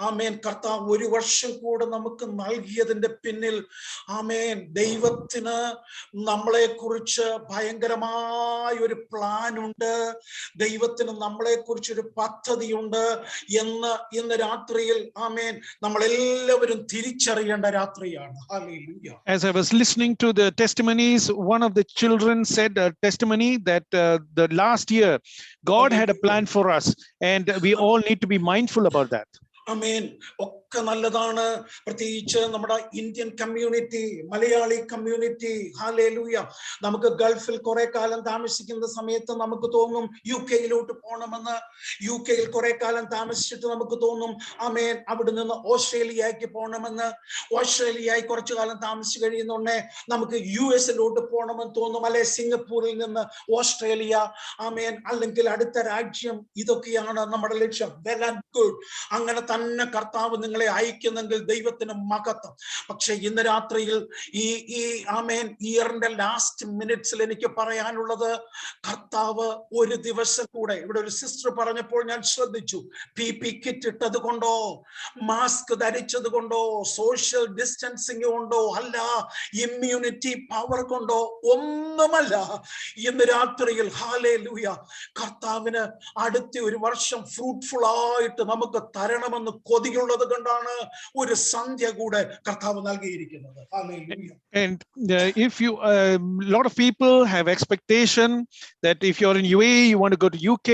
S1: ആമേൻ, കർത്താവ് 1 വർഷം കൂടെ നമുക്ക് നൽകിയതിന്റെ പിന്നിൽ ആമേൻ ദൈവത്തിന് നമ്മളെ കുറിച്ച് ഭയങ്കരമായ ഒരു പ്ലാൻ ഉണ്ട്, ദൈവത്തിന് നമ്മളെ കുറിച്ചൊരു പദ്ധതിയുണ്ട് എന്ന് ഇന്ന് രാത്രിയിൽ ആമേൻ നമ്മളെല്ലാവരും തിരിച്ചറിയേണ്ട രാത്രിയാണ്. Hallelujah.
S2: As I was listening to the testimonies, one of the children said a testimony that the last year God had a plan for us, and we all need to be mindful about that.
S1: ആമേൻ. ഒക്കെ നല്ലതാണ്. പ്രത്യേകിച്ച് നമ്മുടെ Indian community, Malayali community, hallelujah, നമുക്ക് ഗൾഫിൽ കുറെ കാലം താമസിക്കുന്ന സമയത്ത് നമുക്ക് തോന്നും UK-യിലോട്ട് പോകണമെന്ന്. UK-യിൽ കുറെ കാലം താമസിച്ചിട്ട് നമുക്ക് തോന്നും ആമേൻ അവിടെ നിന്ന് ഓസ്ട്രേലിയക്ക് പോകണമെന്ന്. ഓസ്ട്രേലിയയിൽ കുറച്ചു കാലം താമസിച്ചു കഴിയുന്നുണ്ടേ നമുക്ക് US-ലോട്ട് പോകണമെന്ന് തോന്നും, അല്ലെ സിംഗപ്പൂരിൽ നിന്ന് ഓസ്ട്രേലിയ, ആമേൻ, അല്ലെങ്കിൽ അടുത്ത രാജ്യം. ഇതൊക്കെയാണ് നമ്മുടെ ലക്ഷ്യം. Well and good. അങ്ങനെ തന്നെ കർത്താവ് നിങ്ങളെ അയക്കുന്നെങ്കിൽ ദൈവത്തിന് മഹത്വം. പക്ഷെ ഇന്ന് രാത്രിയിൽ ഈ ആമേൻ ഇയറിന്റെ ലാസ്റ്റ് മിനിറ്റ്സിൽ എനിക്ക് പറയാനുള്ളത്, കർത്താവ് 1 ദിവസം കൂടെ, ഇവിടെ ഒരു സിസ്റ്റർ പറഞ്ഞപ്പോൾ ഞാൻ ശ്രദ്ധിച്ചു, PP കിറ്റ് ഇട്ടത് കൊണ്ടോ, മാസ്ക് ധരിച്ചത് കൊണ്ടോ, സോഷ്യൽ ഡിസ്റ്റൻസിങ് കൊണ്ടോ അല്ല, ഇമ്മ്യൂണിറ്റി പവർ കൊണ്ടോ ഒന്നുമല്ല. ഇന്ന് രാത്രിയിൽ ഹല്ലേലൂയ, കർത്താവിന് അടുത്ത 1 വർഷം ഫ്രൂട്ട്ഫുൾ ആയിട്ട് നമുക്ക് തരണമെന്ന് അറിയണമെന്ന് കൊതിയുള്ളത് കൊണ്ടാണ് ഒരു സന്ധ്യ കൂടെ കർത്താവ് നൽകിയിരിക്കുന്നത്. Hallelujah.
S2: And if you, a lot of people have expectation that if you're in UAE, you want to go to UK.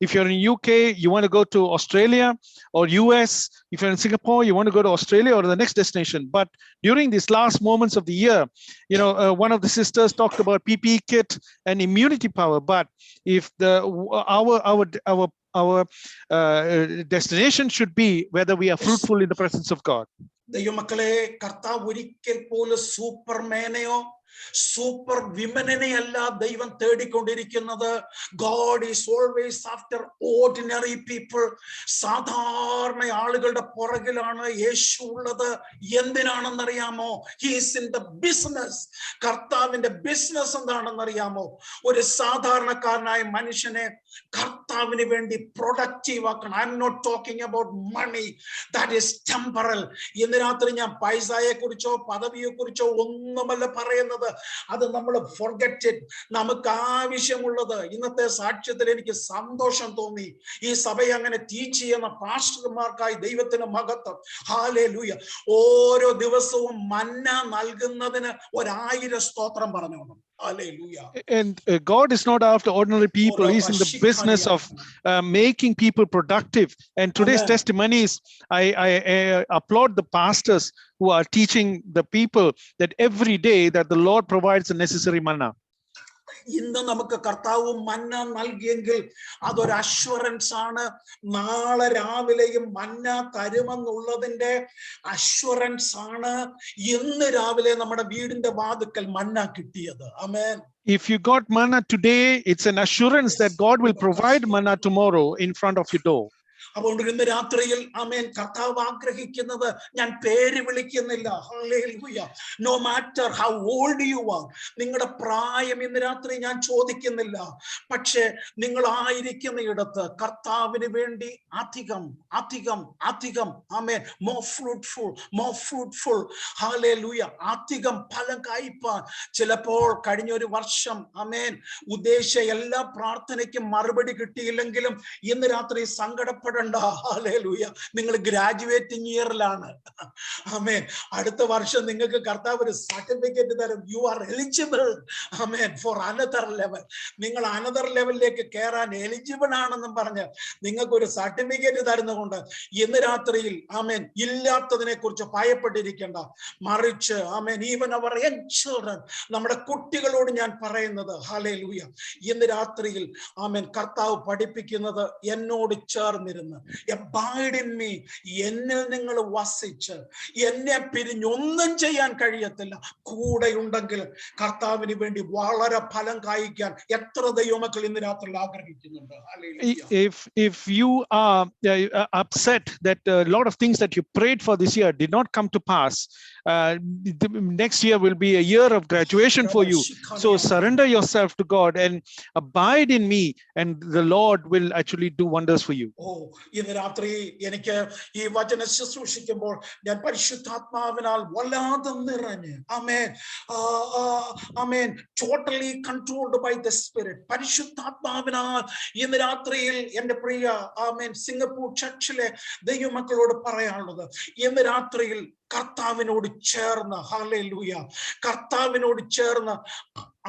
S2: If you're in UK, you want to go to Australia or US. If you're in Singapore, you want to go to Australia or the next destination. But during these last moments of the year, you know, one of the sisters talked about PPE kit and immunity power. But if our destination should be whether we are fruitful in the presence of God.
S1: ദൈവമക്കളെ, കർത്താവ് ഒരിക്കൽ പോലും സൂപ്പർമാനെയോ സൂപ്പർ വിമനെ അല്ല ദൈവം തേടിക്കൊണ്ടിരിക്കുന്നത്. God is always after ordinary people. സാധാരണ ആളുകളുടെ പുറകിലാണ് യേശു ഉള്ളത്. എന്തിനാണെന്നറിയാമോ? He's in the business. കർത്താവിന്റെ ബിസിനസ് എന്താണെന്നറിയാമോ? ഒരു സാധാരണക്കാരനായ മനുഷ്യനെ കർത്താവിന് വേണ്ടി പ്രൊഡക്റ്റീവ് ആക്കണം. I am not talking about money, that is temporal. ഇന്ന് രാത്രി ഞാൻ പൈസയെ കുറിച്ചോ പദവിയെ കുറിച്ചോ ഒന്നുമല്ല പറയുന്നത്. അത് നമ്മൾ ഫോർഗെറ്റ് ഇറ്റ്. നമുക്ക് ആവശ്യമുള്ളത്, ഇന്നത്തെ സാക്ഷ്യത്തിൽ എനിക്ക് സന്തോഷം തോന്നി. ഈ സഭയെ അങ്ങനെ ടീച്ച് ചെയ്യുന്ന പാസ്റ്റർമാർക്കായി ദൈവത്തിന് മഹത്വം. ഹല്ലേലൂയ. ഓരോ ദിവസവും മന്ന നൽകുന്നതിന് 1000 സ്തോത്രം പറഞ്ഞോണം. Hallelujah.
S2: And God is not after ordinary people. He's in the business of making people productive. And today's
S1: Amen.
S2: testimonies, I applaud the pastors who are teaching the people that every day that the Lord provides the necessary manna.
S1: ഇന്ന് നമുക്ക് കർത്താവ് മന്ന നൽകിയെങ്കിൽ അതൊരു അഷ്വറൻസ് ആണ്. നാളെ രാവിലെയും മന്ന തരുമെന്നുള്ളതിന്റെ അഷ്വറൻസ് ആണ്. ഇന്ന് രാവിലെ നമ്മുടെ വീടിന്റെ വാതിക്കൽ മന്ന കിട്ടിയത്. ആമേൻ.
S2: If you got manna today, it's an assurance that God will provide manna tomorrow in front of your door.
S1: അതുകൊണ്ട് ഇന്ന് രാത്രിയിൽ ആമേൻ കർത്താവ് ആഗ്രഹിക്കുന്നത്, ഞാൻ പേര് വിളിക്കുന്നില്ല. ഹല്ലേലൂയ. No matter how old you are, നിങ്ങളുടെ പ്രായം ഇന്ന് രാത്രി ഞാൻ ചോദിക്കുന്നില്ല. പക്ഷേ നിങ്ങൾ ആയിരിക്കുന്ന ഇടത്ത് കർത്താവിന് വേണ്ടി അധികം അധികം അധികം ആമേൻ മോർ ഫ്രൂട്ട്ഫുൾ ഹല്ലേലൂയ അധികം ഫലം കായ്പാൻ. ചിലപ്പോൾ കഴിഞ്ഞൊരു വർഷം ആമേൻ ഉദ്ദേശിച്ച എല്ലാ പ്രാർത്ഥനയ്ക്കും മറുപടി കിട്ടിയില്ലെങ്കിലും ഇന്ന് രാത്രി സങ്കടപ്പെടേണ്ട. ഹല്ലേലൂയ. നിങ്ങൾ ഗ്രാജുവേറ്റിംഗ് ഇയറിലാണ്. ആമേൻ. അടുത്ത വർഷം നിങ്ങൾക്ക് കർത്താവ് ഒരു സർട്ടിഫിക്കറ്റ് തരും. You are eligible amen for another level. നിങ്ങൾ അനദർ ലെവലിലേക്ക് കയറാൻ എലിജിബിൾ ആണെന്നും പറഞ്ഞ് നിങ്ങൾക്ക് ഒരു സർട്ടിഫിക്കറ്റ് തരുന്നതുകൊണ്ട് ഇന്ന് രാത്രിയിൽ ആമേൻ ഇല്ലാത്തതിനെ കുറിച്ച് ഭയപ്പെട്ടിരിക്കേണ്ട. മറിച്ച് ആമേൻ ഈവൻ അവർ യങ് ചിൽഡ്രൻ, നമ്മുടെ കുട്ടികളോട് ഞാൻ പറയുന്നത് ഹല്ലേലൂയ, ഇന്ന് രാത്രിയിൽ ആമേൻ കർത്താവ് പഠിപ്പിക്കുന്നത് എന്നോട് ചേർന്നിരുന്ന് abide in me, എന്നിൽ നിങ്ങൾ വസിച്ച് എന്നെ പിരിഞ്ഞൊന്നും ചെയ്യാൻ കഴിയത്തില്ല. കൂടെ ഉണ്ടെങ്കിൽ കർത്താവിന് വേണ്ടി വളരെ ഫലം കായ്ക്കാൻ എത്ര ദൈവമക്കൾ ഇന്ന് രാത്രി ആഗ്രഹിക്കുന്നുണ്ട്.
S2: If you are upset that a lot of things that you prayed for this year did not come to pass, the next year will be a year of graduation for you. So surrender yourself to God and abide in me, and the Lord will actually do wonders for you.
S1: ഇന്ന് രാത്രി എനിക്ക് ഈ വചന ശുശ്രൂഷിക്കുമ്പോൾ ഞാൻ പരിശുദ്ധാത്മാവിനാൽ വല്ലാതെ നിറഞ്ഞ് ആമേൻ ആമേൻ totally controlled by the spirit. പരിശുദ്ധാത്മാവിനാൽ ഇന്ന് രാത്രിയിൽ എന്റെ പ്രിയ ആമേൻ സിംഗപ്പൂർ ചർച്ചിലെ ദൈവമക്കളോട് പറയാനുള്ളത്, ഇന്ന് രാത്രിയിൽ കർത്താവിനോട് ചേർന്ന് ഹല്ലേലൂയ കർത്താവിനോട് ചേർന്ന്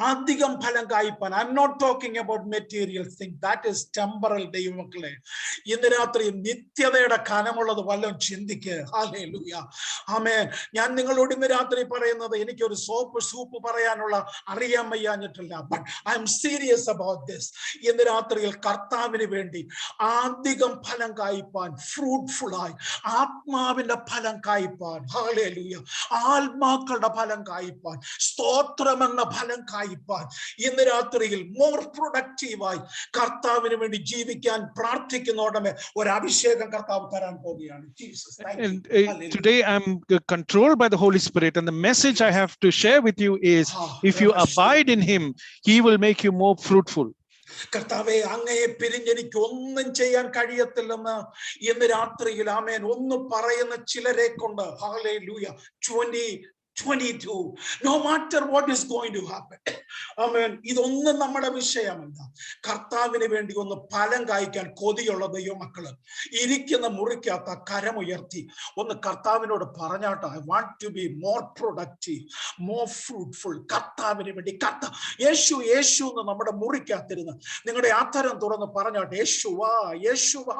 S1: അധികം ഫലം കായ്പാൻ. I am not talking about material thing, that is temporal. ദൈവമക്കളെ ഇന്ന് രാത്രി നിത്യതയുടെ കനമുള്ളത് വല്ലതും ചിന്തിക്ക്. ഹല്ലേലൂയ ആമേൻ. ഞാൻ നിങ്ങളോട് ഇന്ന് രാത്രി പറയുന്നത് എനിക്കൊരു സൂപ്പ് പറയാനുള്ള അറിയാൻ വയ്യാഞ്ഞിട്ടില്ല. But I am serious about this. ഇന്ന് രാത്രിയിൽ കർത്താവിന് വേണ്ടി അധികം ഫലം കായ്പാൻ, ഫ്രൂട്ട്ഫുൾ ആയി ആത്മാവിന്റെ ഫലം കായ്പാൻ. ഹല്ലേലൂയ. ആത്മാക്കളുടെ ഫലം കായ്പാൻ, സ്തോത്രമെന്ന ഫലം കായ്പാൻ. ഇന്ന് രാത്രിയിൽ മോർ പ്രൊഡക്റ്റീവായി കർത്താവിന് വേണ്ടി ജീവിക്കാൻ പ്രാർത്ഥിക്കുന്നതോടമേ ഒരു അഭിഷേകം കർത്താവ് തരാൻ പോവുകയാണ്.
S2: Today I'm controlled by the Holy Spirit, and the message I have to share with you is, if you abide in him, he will make you more fruitful.
S1: കർത്താവെ, അങ്ങയെ പിരിഞ്ഞെനിക്ക് ഒന്നും ചെയ്യാൻ കഴിയത്തില്ലെന്ന് ഇന്ന് രാത്രിയിൽ ആമേൻ ഒന്ന് പറയുന്ന ചിലരെ കൊണ്ട് hallelujah 20 22. No matter what is going to happen. Amen. ഇതൊന്നും നമ്മുടെ വിഷയമല്ല. കർത്താവിന് വേണ്ടി ഒന്ന് ഫലം കായ്ക്കാൻ കൊതിയുള്ള ദൈവമക്കള് ഇരിക്കുന്ന മുറിക്കകത്ത് കരമുയർത്തി ഒന്ന് കർത്താവിനോട് പറഞ്ഞാട്ടെ, I want to be more productive, more fruitful. കർത്താവിന് വേണ്ടി യേശു യേശു എന്ന് നമ്മുടെ മുറിക്കകത്തിരുന്ന് നിങ്ങളുടെ ആത്തരം തുറന്ന് പറഞ്ഞാട്ടെ, യേശുവാ യേശുവാ.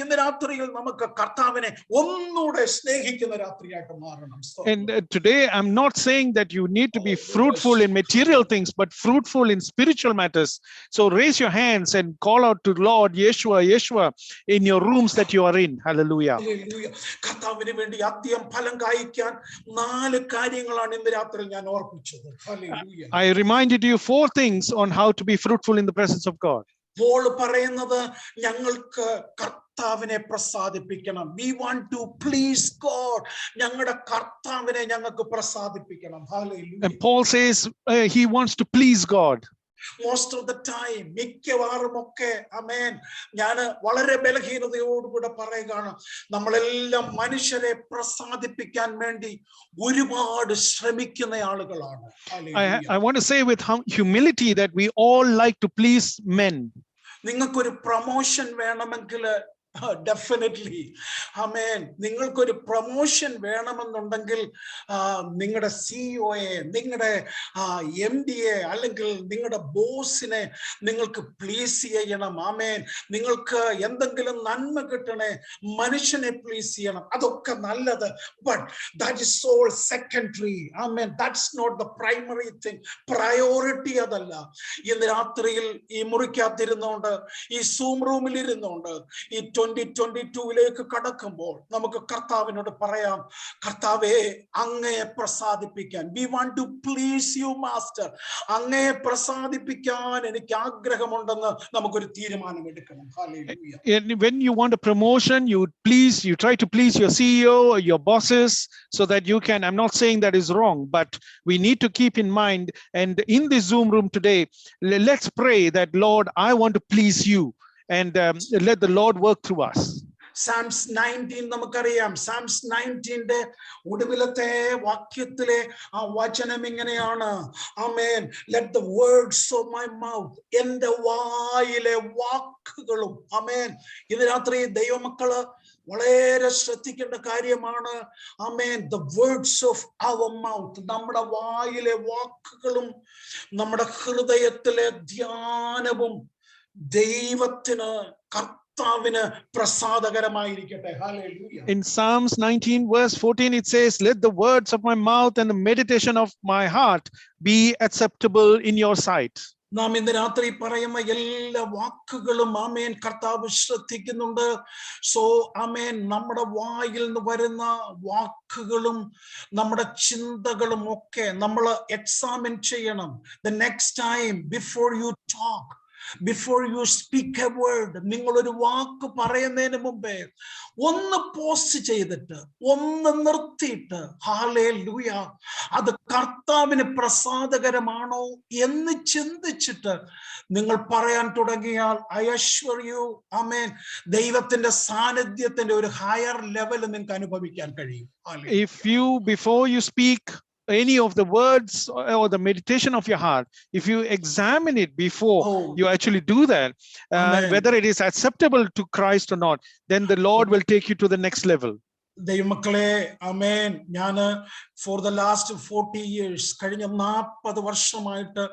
S1: ഇന്ന് രാത്രിയിൽ നമുക്ക് കർത്താവിനെ ഒന്നുകൂടെ സ്നേഹിക്കുന്ന രാത്രിയായിട്ട് മാറണം.
S2: And today I'm not saying that you need to be fruitful in material things, but fruitful in spiritual matters. So raise your hands and call out to Lord, Yeshua, Yeshua, in your rooms that you are in. Hallelujah.
S1: കർത്താവിന് വേണ്ടി ആദ്യം ഫലം കായ്ക്കാൻ 4 കാര്യങ്ങളാണ് ഇന്ന് രാത്രി ഞാൻ ഓർപ്പിച്ചത്.
S2: I reminded you 4 things on how to be fruitful in the presence of God.
S1: Paul പറയുന്നത് ഞങ്ങൾക്ക് കർത്താവിനെ പ്രസാദിപ്പിക്കണം. We want to please God. ഞങ്ങളുടെ കർത്താവിനെ ഞങ്ങൾക്ക് പ്രസാദിപ്പിക്കണം. Hallelujah.
S2: And Paul says he wants to please God.
S1: Most of the time, മിക്കവാറും ഒക്കെ ആമേൻ, ഞാൻ വളരെ ബലഹീനതയോടുകൂടെ പറയുകയാണ്, നമ്മളെല്ലാം മനുഷ്യരെ പ്രസാദിപ്പിക്കാൻ വേണ്ടി ഒരുപാട് ശ്രമിക്കുന്ന ആളുകളാണ്.
S2: I want to say with humility that we all like to please men.
S1: നിങ്ങൾക്കൊരു പ്രൊമോഷൻ വേണമെങ്കിൽ ഡെഫിനറ്റ്ലി ആമേൻ, നിങ്ങൾക്കൊരു പ്രൊമോഷൻ വേണമെന്നുണ്ടെങ്കിൽ നിങ്ങളുടെ സിഇഒയെ, നിങ്ങളുടെ MDയെ അല്ലെങ്കിൽ നിങ്ങളുടെ ബോസിനെ നിങ്ങൾക്ക് പ്ലീസ് ചെയ്യണം. ആമേൻ, നിങ്ങൾക്ക് എന്തെങ്കിലും നന്മ കിട്ടണേ, മനുഷ്യനെ പ്ലീസ് ചെയ്യണം, അതൊക്കെ നല്ലത്. But that is all secondary. Amen, that's not the primary thing. Priority അതല്ല. ഇന്ന് രാത്രിയിൽ ഈ മുറിക്കകത്തിരുന്നോണ്ട്, ഈ സൂം റൂമിൽ ഇരുന്നോണ്ട്, ഈ 2022 കടക്കുമ്പോൾ നമുക്ക് കർത്താവിനോട് പറയാം, കർത്താവേ അങ്ങയെ പ്രസാദിപ്പിക്കാൻ, we want to please you master, അങ്ങയെ പ്രസാദിപ്പിക്കാൻ എനിക്ക് ആഗ്രഹമുണ്ടെന്ന് നമുക്കൊരു തീരുമാനം എടുക്കണം.
S2: Hallelujah. When you want a promotion, you try to please your CEO or your bosses so that you can, I'm not saying that is wrong, but we need to keep in mind, and in this Zoom room today, let's pray that, Lord, I want to please you. And let the Lord work through us.
S1: Psalms 19 നമുക്കറിയാം. Psalms 19 ഒടുവിലത്തെ വാക്യത്തിലെ ആ വചനം ഇങ്ങനെയാണ്, ആമേൻ, let the words of my mouth, എൻ്റെ വായിലെ വാക്കുകളും, ആമേൻ. ഇന്ന് രാത്രി ദൈവമക്കള് വളരെ ശ്രദ്ധിക്കേണ്ട കാര്യമാണ്. ആമേൻ, the words of our mouth, നമ്മുടെ വായിലെ വാക്കുകളും നമ്മുടെ ഹൃദയത്തിലെ ധ്യാനവും ദൈവത്തിന് കർത്താവിന് പ്രസാദകരമായിരിക്കട്ടെ. Hallelujah.
S2: In Psalms 19 verse 14 it says, let the words of my mouth and the meditation of my heart be acceptable in your sight.
S1: നാം ഇന്ന് രാത്രി പറയുന്ന എല്ലാ വാക്കുകളും ആമേൻ കർത്താവ് ശ്രദ്ധിക്കുന്നുണ്ട്. സോ ആമേൻ, നമ്മുടെ വായിൽ നിന്ന് വരുന്ന വാക്കുകളും നമ്മുടെ ചിന്തകളും ഒക്കെ നമ്മൾ എക്സാമിൻ ചെയ്യണം. The next time before you talk, before you speak a word, നിങ്ങൾ ഒരു വാക്ക് പറയുന്നതിന് മുമ്പേ ഒന്ന് പോസ്റ്റ് ചെയ്തിട്ട് ഒന്ന് നിർത്തിയിട്ട്, ഹല്ലേലൂയ, അത് കർത്താവിന് പ്രസാദകരമാണോ എന്ന് ചിന്തിച്ചിട്ട് നിങ്ങൾ പറയാൻ തുടങ്ങിയാൽ, I assure you, ആമേൻ, ദൈവത്തിന്റെ സാന്നിധ്യത്തിന്റെ ഒരു ഹയർ ലെവൽ നിങ്ങൾക്ക് അനുഭവിക്കാൻ കഴിയും.
S2: If you, before you speak any of the words or the meditation of your heart, if you examine it before you actually do that, whether it is acceptable to Christ or not, then the Lord will take you to the next level.
S1: ദൈവമക്കളെ, ആമേൻ, ഞാന് for the last 40 years, കഴിഞ്ഞ 40 വർഷമായിട്ട്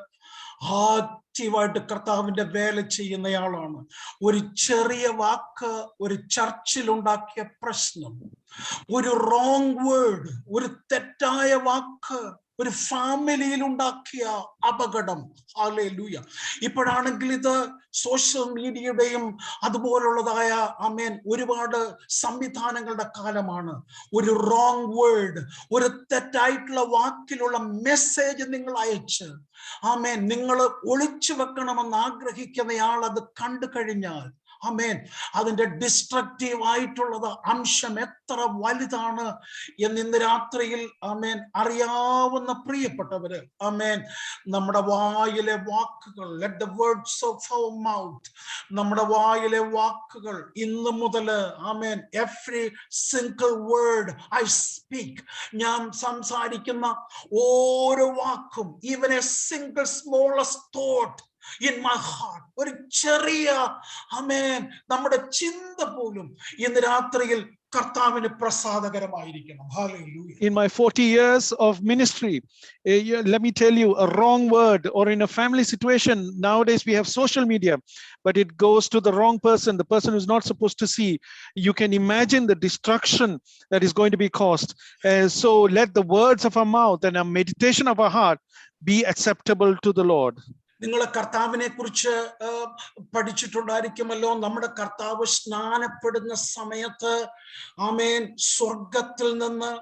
S1: ആക്റ്റീവായിട്ട് കർത്താവിന്റെ വേല ചെയ്യുന്നയാളാണ്. ഒരു ചെറിയ വാക്ക് ഒരു ചർച്ചിൽ ഉണ്ടാക്കിയ പ്രശ്നം, ഒരു റോങ് വേർഡ്, ഒരു തെറ്റായ വാക്ക് ഒരു ഫാമിലിയിൽ ഉണ്ടാക്കിയ അപകടം. ഹല്ലേലൂയ. ഇപ്പോഴാണെങ്കിൽ ഇത് സോഷ്യൽ മീഡിയയുടെയും അതുപോലുള്ളതായ ആമേൻ ഒരുപാട് സംവിധാനങ്ങളുടെ കാലമാണ്. ഒരു റോങ് വേർഡ്, ഒരു തെറ്റായിട്ടുള്ള വാക്കിലുള്ള മെസ്സേജ് നിങ്ങൾ അയച്ച്, ആമേൻ, നിങ്ങൾ ഒളിച്ചു വെക്കണമെന്ന് ആഗ്രഹിക്കുന്നയാൾ അത് കണ്ടു കഴിഞ്ഞാൽ ആമേൻ, അതിന്റെ ഡിസ്ട്രക്റ്റീവ് ആയിട്ടുള്ളത് അംശം എത്ര വലുതാണ് എന്ന് ഇന്ന് രാത്രിയിൽ ആമേൻ അറിയാവുന്ന പ്രിയപ്പെട്ടവര്, ആമേൻ, നമ്മുടെ വായിലെ വാക്കുകൾ, let the words of our mouth, നമ്മുടെ വായിലെ വാക്കുകൾ ഇന്ന് മുതൽ ആമേൻ, every single word I speak, ഞാൻ സംസാരിക്കുന്ന ഓരോ വാക്കും, even a single smallest thought in my heart, ഒരു ചെറിയ ആമേൻ നമ്മുടെ ചിന്ത പോലും ഇന്ന് രാത്രിയിൽ കർത്താവിന് പ്രസാദകരമായിരിക്കണം. Hallelujah.
S2: In my 40 years of ministry, let me tell you, a wrong word or in a family situation, nowadays we have social media, but it goes to the wrong person, the person who's not supposed to see. You can imagine the destruction that is going to be caused. So let the words of our mouth and our meditation of our heart be acceptable to the Lord.
S1: നിങ്ങൾ കർത്താവിനെ കുറിച്ച് പഠിച്ചിട്ടുണ്ടായിരിക്കുമല്ലോ. നമ്മുടെ കർത്താവ് സ്നാനപ്പെടുന്ന സമയത്ത് ആമേൻ, സ്വർഗത്തിൽ നിന്ന്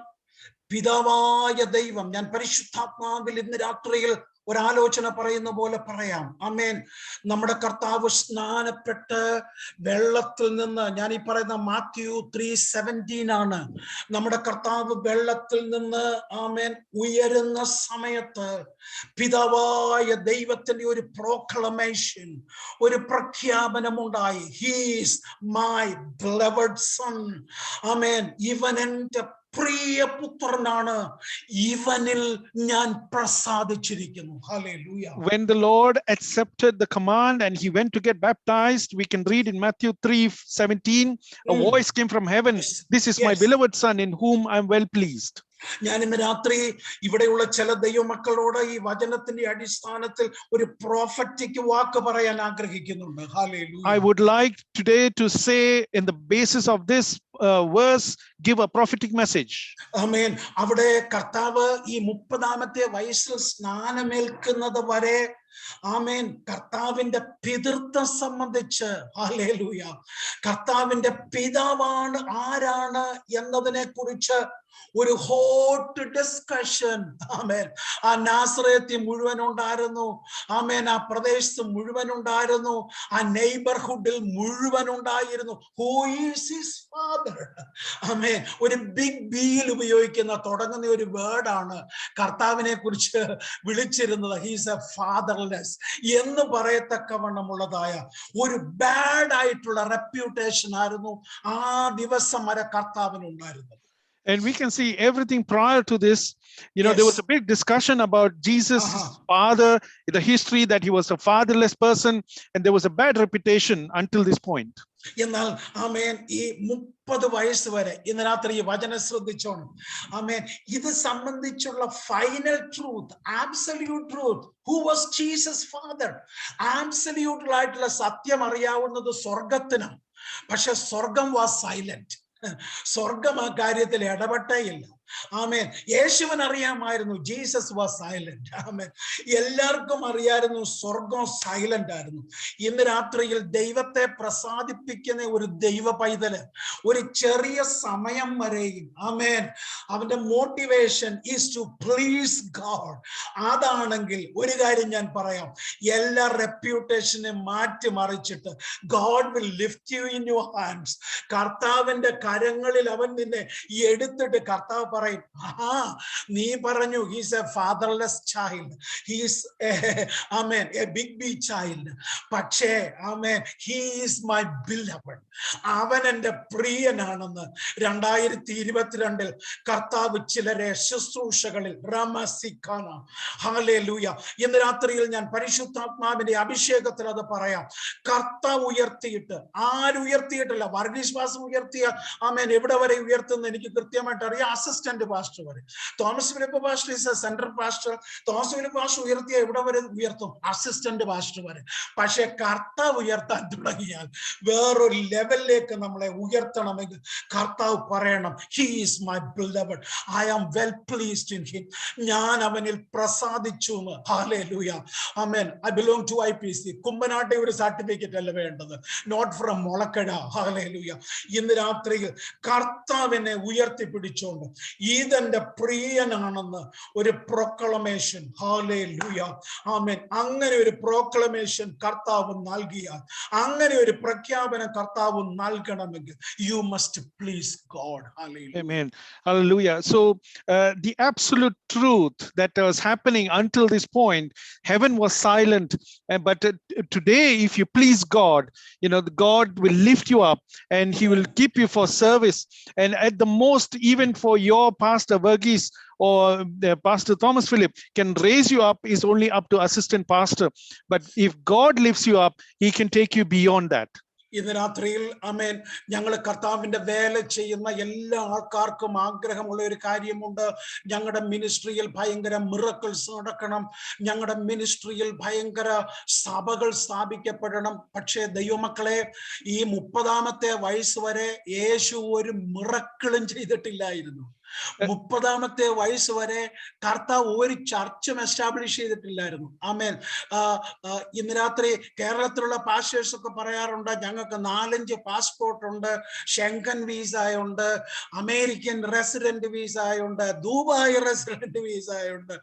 S1: പിതാവായ ദൈവം, ഞാൻ പരിശുദ്ധാത്മാവിൽ ഇന്ന് രാത്രിയിൽ ഒരാലോചന പറയുന്ന പോലെ പറയാം. ആമേൻ, നമ്മുടെ കർത്താവ് സ്നാനപ്പെട്ട് വെള്ളത്തിൽ നിന്ന്, ഞാൻ ഈ പറയുന്ന മാത്യു 3:17 ആണ്, നമ്മുടെ കർത്താവ് വെള്ളത്തിൽ നിന്ന് ആമേൻ ഉയരുന്ന സമയത്ത് പിതാവായ ദൈവത്തിന്റെ ഒരു പ്രോക്ലമേഷൻ, ഒരു പ്രഖ്യാപനമുണ്ടായി. ഹീസ് മൈ ബിലവഡ് സൺ, ആമേൻ, ഇവൻ എൻ്റെ പ്രിയ പുത്രനാണ്, ഇവനിൽ ഞാൻ പ്രസാദിച്ചിരിക്കുന്നു. Hallelujah.
S2: When the Lord accepted the command and he went to get baptized, we can read in Matthew 3:17, a voice came from heaven, this is my beloved son in whom I am well pleased.
S1: ഞാൻ ഇന്ന് രാത്രി ഇവിടെയുള്ള ചില ദൈവമക്കളോട് ഈ വചനത്തിന്റെ അടിസ്ഥാനത്തിൽ ഒരു പ്രോഫറ്റിക് വാക്ക് പറയാൻ ആഗ്രഹിക്കുന്നുണ്ട്. Hallelujah.
S2: I would like today to say, in the basis of this verse, give a prophetic message.
S1: ആമേൻ. അവിടെ കർത്താവ് ഈ 30-ാമത്തെ വയസ്സിൽ സ്നാനമേൽക്കുന്നത് വരെ ആമേൻ, കർത്താവിന്റെ പിതൃത്വം സംബന്ധിച്ച്, ഹല്ലേലൂയ, കർത്താവിന്റെ പിതാവാണ് ആരാണ് എന്നതിനെ കുറിച്ച് ഒരു ഹോട്ട് ഡിസ്കഷൻ ആമേൻ ആ നാസറേത്തിൽ മുഴുവൻ ഉണ്ടായിരുന്നു. ആമേൻ, ആ പ്രദേശത്ത് മുഴുവൻ ഉണ്ടായിരുന്നു, ആ നെയ്ബർഹുഡിൽ മുഴുവൻ ഉണ്ടായിരുന്നു. Who is his father? ആമേൻ, ഒരു ബിഗ് ബിയിൽ ഉപയോഗിക്കുന്ന തുടങ്ങുന്ന ഒരു വേർഡാണ് കർത്താവിനെ കുറിച്ച് വിളിച്ചിരുന്നത്. ഹീസ് എ ഫാദർലെസ് എന്ന് പറയത്തക്കവണ്ണമുള്ളതായ ഒരു ബാഡ് ആയിട്ടുള്ള റെപ്യൂട്ടേഷൻ ആയിരുന്നു ആ ദിവസം വരെ കർത്താവിനുണ്ടായിരുന്നത്.
S2: And we can see everything prior to this. There was a big discussion about Jesus' father, the history that he was a fatherless person, and there was a bad reputation until this point.
S1: എന്നാൽ ആമേൻ, ഈ 30 വയസ്സ് വരെ ഇന്ന് രാത്രി ഈ വചനം ശ്രദ്ധിച്ചോണം. ആമേൻ, ഇത് സംബന്ധിച്ചുള്ള final truth, absolute truth, who was Jesus father, absolute ആയിട്ടുള്ള സത്യം അറിയാവുന്നത് സ്വർഗത്തിനാണ്. പക്ഷെ സ്വർഗം വാസ് സൈലന്റ്. സ്വർഗം ആ കാര്യത്തിൽ ഇടപെട്ടേയില്ല. ആമേൻ, യേശുവിന് അറിയാമായിരുന്നു ജീസസ് വാസ് സൈലന്റ്. ആമേൻ, എല്ലാവർക്കും അറിയായിരുന്നു സ്വർഗം സൈലന്റ് ആയിരുന്നു. ഇന്ന് രാത്രിയിൽ ദൈവത്തെ പ്രസാദിപ്പിക്കുന്ന ഒരു ദൈവ പൈതല് ഒരു ചെറിയ സമയം വരെയും ആമേൻ അവന്റെ motivation is to please God. അതാണെങ്കിൽ ഒരു കാര്യം ഞാൻ പറയാം, എല്ലാ റെപ്യൂട്ടേഷനെ മാറ്റി മറിച്ചിട്ട് God will lift you in your hands. കർത്താവിന്റെ കരങ്ങളിൽ അവൻ നിന്നെ എടുത്തിട്ട് കർത്താവ് പറയും, നീ പറഞ്ഞു he's a fatherless child, he's amen a big B child, പക്ഷേ amen he is my beloved, അവൻ എൻ്റെ പ്രിയനാണെന്ന് 2022 കർത്താവ് ചിലരെ ശുശ്രൂഷകളിൽ റമസിക്കാന. ഹല്ലേലൂയ. ഇന്ന് രാത്രിയിൽ ഞാൻ പരിശുദ്ധാത്മാവിന്റെ അഭിഷേകത്തിൽ അത് പറയാം. കർത്താവ് ഉയർത്തിയിട്ട്, ആരുയർത്തിയിട്ടില്ല. വർഗീസ് വാസം ഉയർത്തിയ ആമേൻ എവിടെ വരെ ഉയർത്തുന്ന എനിക്ക് കൃത്യമായിട്ട് അറിയാം. അസിസ്റ്റന്റ് പാസ്റ്റർ വരെ. Thomas Philip pastor is A central pastor. Thomas Philip pastor ഉയർത്തിയ എവിടെ വരെ ഉയർത്തും? അസിസ്റ്റന്റ് പാസ്റ്റർ വരെ. പക്ഷെ കർത്താവ് ഉയർത്താൻ തുടങ്ങിയാൽ വേറൊരു ലെവലിലേക്ക് നമ്മളെ ഉയർത്തണമെങ്കിൽ കർത്താവ് പറയണം, he is my beloved, I am well pleased in him, ഞാൻ അവനിൽ പ്രസാദിച്ചു എന്ന്. Hallelujah. Amen. I belong to IPC. കുമ്പനാട്ടെ ഒരു സർട്ടിഫിക്കറ്റ് അല്ല വേണ്ടത്, നോട്ട് ഫ്രം മുളക്കട. ഹല്ലേലൂയ. ഇന്ന് രാത്രിയിൽ കർത്താവിനെ ഉയർത്തിപ്പിടിച്ചുകൊണ്ട് ഇതെന്റെ പ്രിയനാണെന്ന് ഒരു പ്രൊക്ലമേഷൻ. ഹല്ലേലൂയ, ആമേൻ. അങ്ങനെ ഒരു പ്രൊക്ലമേഷൻ കർത്താവ് നൽകിയാൽ, അങ്ങനെ ഒരു പ്രഖ്യാപനം കർത്താവ് നൽകണമെങ്കിൽ, you must please God. Hallelujah.
S2: Amen. Hallelujah. So the absolute truth that was happening until this point, heaven was silent. But today, if you please God, you know, God will lift you up and he will keep you for service. And at the most, even for your pastor Verghese or Pastor Thomas Philip can raise you up is only up to assistant pastor. But if God lifts you up, he can take you beyond that.
S1: ഇന്ന് രാത്രിയിൽ ആമേൻ, ഞങ്ങൾ കർത്താവിന്റെ വേല ചെയ്യുന്ന എല്ലാ ആൾക്കാർക്കും ആഗ്രഹമുള്ള ഒരു കാര്യമുണ്ട്. ഞങ്ങളുടെ മിനിസ്ട്രിയിൽ ഭയങ്കര മിറക്കിൾസ് നടക്കണം, ഞങ്ങളുടെ മിനിസ്ട്രിയിൽ ഭയങ്കര സഭകൾ സ്ഥാപിക്കപ്പെടണം. പക്ഷേ ദൈവമക്കളെ, ഈ 30-ാമത്തെ വയസ്സ് വരെ യേശു ഒരു മിറക്കിളും ചെയ്തിട്ടില്ലായിരുന്നു. 30-ാമത്തെ വയസ്സ് വരെ കർത്താവ് ഒരു ചർച്ചും എസ്റ്റാബ്ലിഷ് ചെയ്തിട്ടില്ലായിരുന്നു. ആമേൻ. ഇന്ന് രാത്രി കേരളത്തിലുള്ള പാസ്റ്റേഴ്സ് ഒക്കെ പറയാറുണ്ട്, ഞങ്ങൾക്ക് 4-5 പാസ്പോർട്ട് ഉണ്ട്, ഷെങ്കൻ വീസ ഉണ്ട്, അമേരിക്കൻ റെസിഡന്റ് വീസ ഉണ്ട്, ദുബായ് റെസിഡന്റ് വീസ ഉണ്ട്,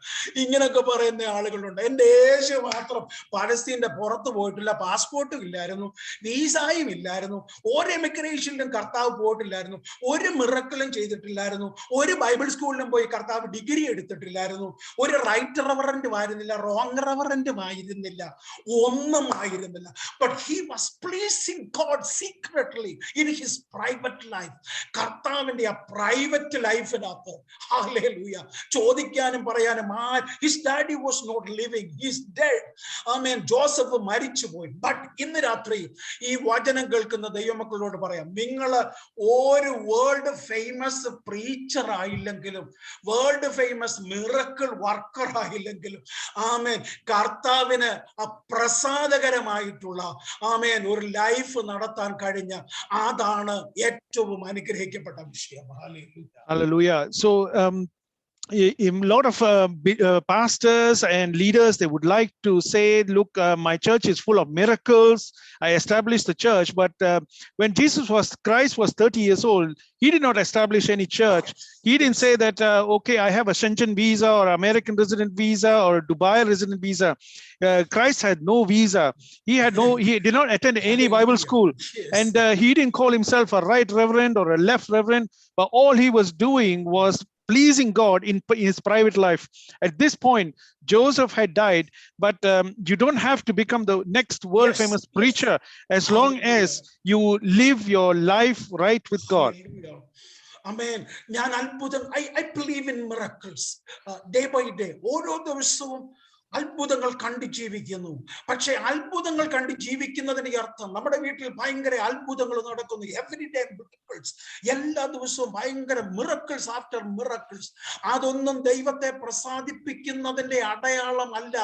S1: ഇങ്ങനൊക്കെ പറയുന്ന ആളുകളുണ്ട്. എന്റെ യേശു മാത്രം പലസ്തീന്റെ പുറത്ത് പോയിട്ടില്ല, പാസ്പോർട്ടും ഇല്ലായിരുന്നു, വീസായും ഇല്ലായിരുന്നു, ഒരു എമിഗ്രേഷനിലും കർത്താവ് പോയിട്ടില്ലായിരുന്നു, ഒരു മിറക്കിളും ചെയ്തിട്ടില്ലായിരുന്നു, ഒരു ബൈബിൾ സ്കൂളിലും പോയി കർത്താവ് ഡിഗ്രി എടുത്തിട്ടില്ലായിരുന്നു, ഒരു റൈറ്റ് റെവറൻറ്റും ആയിരുന്നില്ല, റോങ് റെവറൻറ്റും ആയിരുന്നില്ല, ഒന്നും ആയിരുന്നില്ല. But he was pleasing God secretly in his private life. കർത്താവിന്റെ ആ പ്രൈവറ്റ് ലൈഫിനകത്ത്, ഹല്ലേലൂയ, ചോദിക്കാനും പറയാനും his daddy was not living, his dead. ആമേൻ. ജോസഫ് മരിച്ചുപോയി. ബട്ട് ഇന്ന് രാത്രി ഈ വചനം കേൾക്കുന്ന ദൈവമക്കളോട് പറയാം, നിങ്ങൾ ഒരു വേൾഡ് ഫേമസ് പ്രീച്ചർ ആയില്ലെങ്കിലും, വേൾഡ് ഫേമസ് മിറക്കിൾ വർക്കർ ആയില്ലെങ്കിലും, ആമേൻ, കർത്താവിന് പ്രസാദകരമായിട്ടുള്ള ആമേൻ ഒരു ലൈഫ് നടത്താൻ കഴിഞ്ഞ അതാണ് ഏറ്റവും അനുഗ്രഹിക്കപ്പെട്ട വിഷയം.
S2: Hallelujah. So a lot of pastors and leaders, they would like to say, look, my church is full of miracles, I established the church. But when Christ was 30 years old, he did not establish any church. He didn't say that, okay, I have a Schengen visa or American resident visa or a Dubai resident visa. Christ had no visa. He did not attend any Bible school. Yes. And he didn't call himself a right reverend or a left reverend, but all he was doing was pleasing God in his private life. At this point, Joseph had died, but you don't have to become the next world famous preacher as long as you live your life right with God.
S1: Amen. ഞാൻ അത്ഭുതം, I believe in miracles day by day. ഓരോ ദിവസവും അത്ഭുതങ്ങൾ കണ്ട് ജീവിക്കുന്നു. പക്ഷെ അത്ഭുതങ്ങൾ കണ്ട് ജീവിക്കുന്നതിന്റെ അർത്ഥം നമ്മുടെ വീട്ടിൽ ഭയങ്കര അത്ഭുതങ്ങൾ നടക്കുന്നു. എവറി ഡേ മിറക്കിൾസ്, എല്ലാ ദിവസവും ഭയങ്കര മിറക്കിൾസ് ആഫ്റ്റർ മിറക്കിൾസ്. അതൊന്നും ദൈവത്തെ പ്രസാദിപ്പിക്കുന്നതിന്റെ അടയാളമല്ല.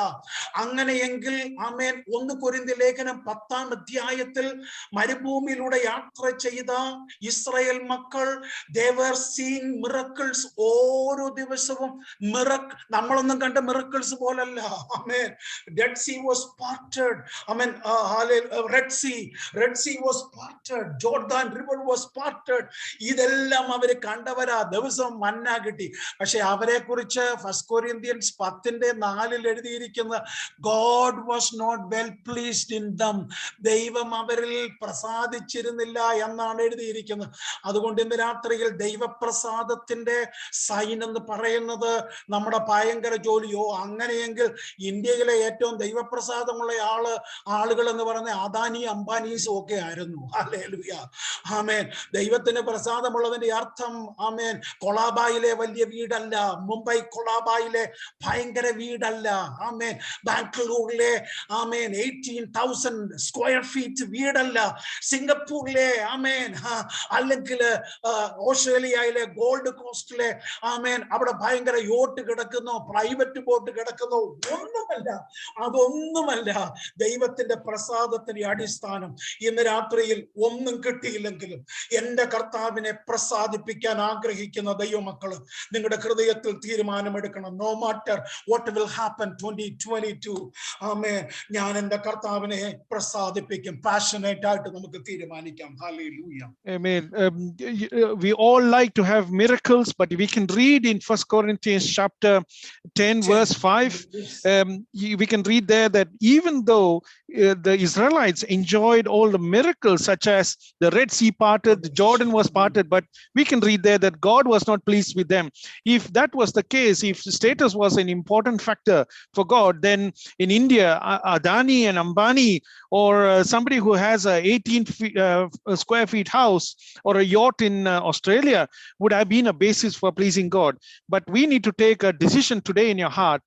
S1: അങ്ങനെയെങ്കിൽ ആമേൻ, 1 കൊരിന്ത്യർ ലേഖനം 10-ാം അധ്യായത്തിൽ മരുഭൂമിയിലൂടെ യാത്ര ചെയ്ത ഇസ്രായേൽ മക്കൾ, they were seeing miracles. ഓരോ ദിവസവും നമ്മളൊന്നും കണ്ട മിറക്കിൾസ് പോലല്ല. Amen. Dead Sea was parted. Amen. Red Sea was parted. Jordan River was parted. ഇതെല്ലാം അവര് കണ്ടവരാ. ദിവസം മന്ന കിട്ടി. പക്ഷെ അവരെ കുറിച്ച് 1 Corinthians 10:4 എഴുതിയിരിക്കുന്ന God was not well pleased in them. ദൈവം അവരിൽ പ്രസാദിച്ചിരുന്നില്ല എന്നാണ് എഴുതിയിരിക്കുന്നത്. അതുകൊണ്ട് ഇന്ന് രാത്രിയിൽ ദൈവപ്രസാദത്തിന്റെ സൈൻ എന്ന് പറയുന്നത് നമ്മുടെ ഭയങ്കര ജോലിയോ, അങ്ങനെയെങ്കിൽ ഇന്ത്യയിലെ ഏറ്റവും ദൈവപ്രസാദമുള്ള ആളുകൾ എന്ന് പറയുന്ന അദാനി അംബാനീസും ഒക്കെ ആയിരുന്നു. ഹല്ലേലൂയ, ആമേൻ. ദൈവത്തിന് പ്രസാദമുള്ളതിന്റെ അർത്ഥം, ആമേൻ, കൊളാബായിലെ വലിയ വീടല്ല, മുംബൈ കൊളാബായിലെ ഭയങ്കര വീടല്ല, ആമേൻ, ബാംഗ്ലൂരിലെ ആമേൻ 18,000 സ്ക്വയർ ഫീറ്റ് വീടല്ല, സിംഗപ്പൂരിലെ ആമേൻ, അല്ലെങ്കിൽ ഓസ്ട്രേലിയയിലെ ഗോൾഡ് കോസ്റ്റിലെ ആമേൻ അവിടെ ഭയങ്കര യോട്ട് കിടക്കുന്നു, പ്രൈവറ്റ് ബോട്ട് കിടക്കുന്നു. അതൊന്നുമല്ല ദൈവത്തിന്റെ പ്രസാദത്തിന്റെ അടിസ്ഥാനം. ഇന്ന് രാത്രിയിൽ ഒന്നും കിട്ടിയില്ലെങ്കിലും എന്റെ കർത്താവിനെ പ്രസാദിപ്പിക്കാൻ ആഗ്രഹിക്കുന്ന ദൈവമക്കള് നിങ്ങളുടെ ഹൃദയത്തിൽ തീരുമാനമെടുക്കണം. No matter what will happen 2022, ആമേൻ, ഞാൻ എന്റെ കർത്താവിനെ പ്രസാദിപ്പിക്കും. പാഷനേറ്റ് ആയിട്ട് നമുക്ക് തീരുമാനിക്കാം. ഹല്ലേലൂയ.
S2: Amen. We all like to have miracles, but we can read in 1 Corinthians chapter 10 verse 5. We can read there that even though the Israelites enjoyed all the miracles, such as the Red Sea parted, the Jordan was parted, but we can read there that God was not pleased with them. If that was the case, if status was an important factor for God, then in India, Adani and Ambani, or somebody who has a 18 square feet house or a yacht in Australia would have been a basis for pleasing God. But we need to take a decision today in your heart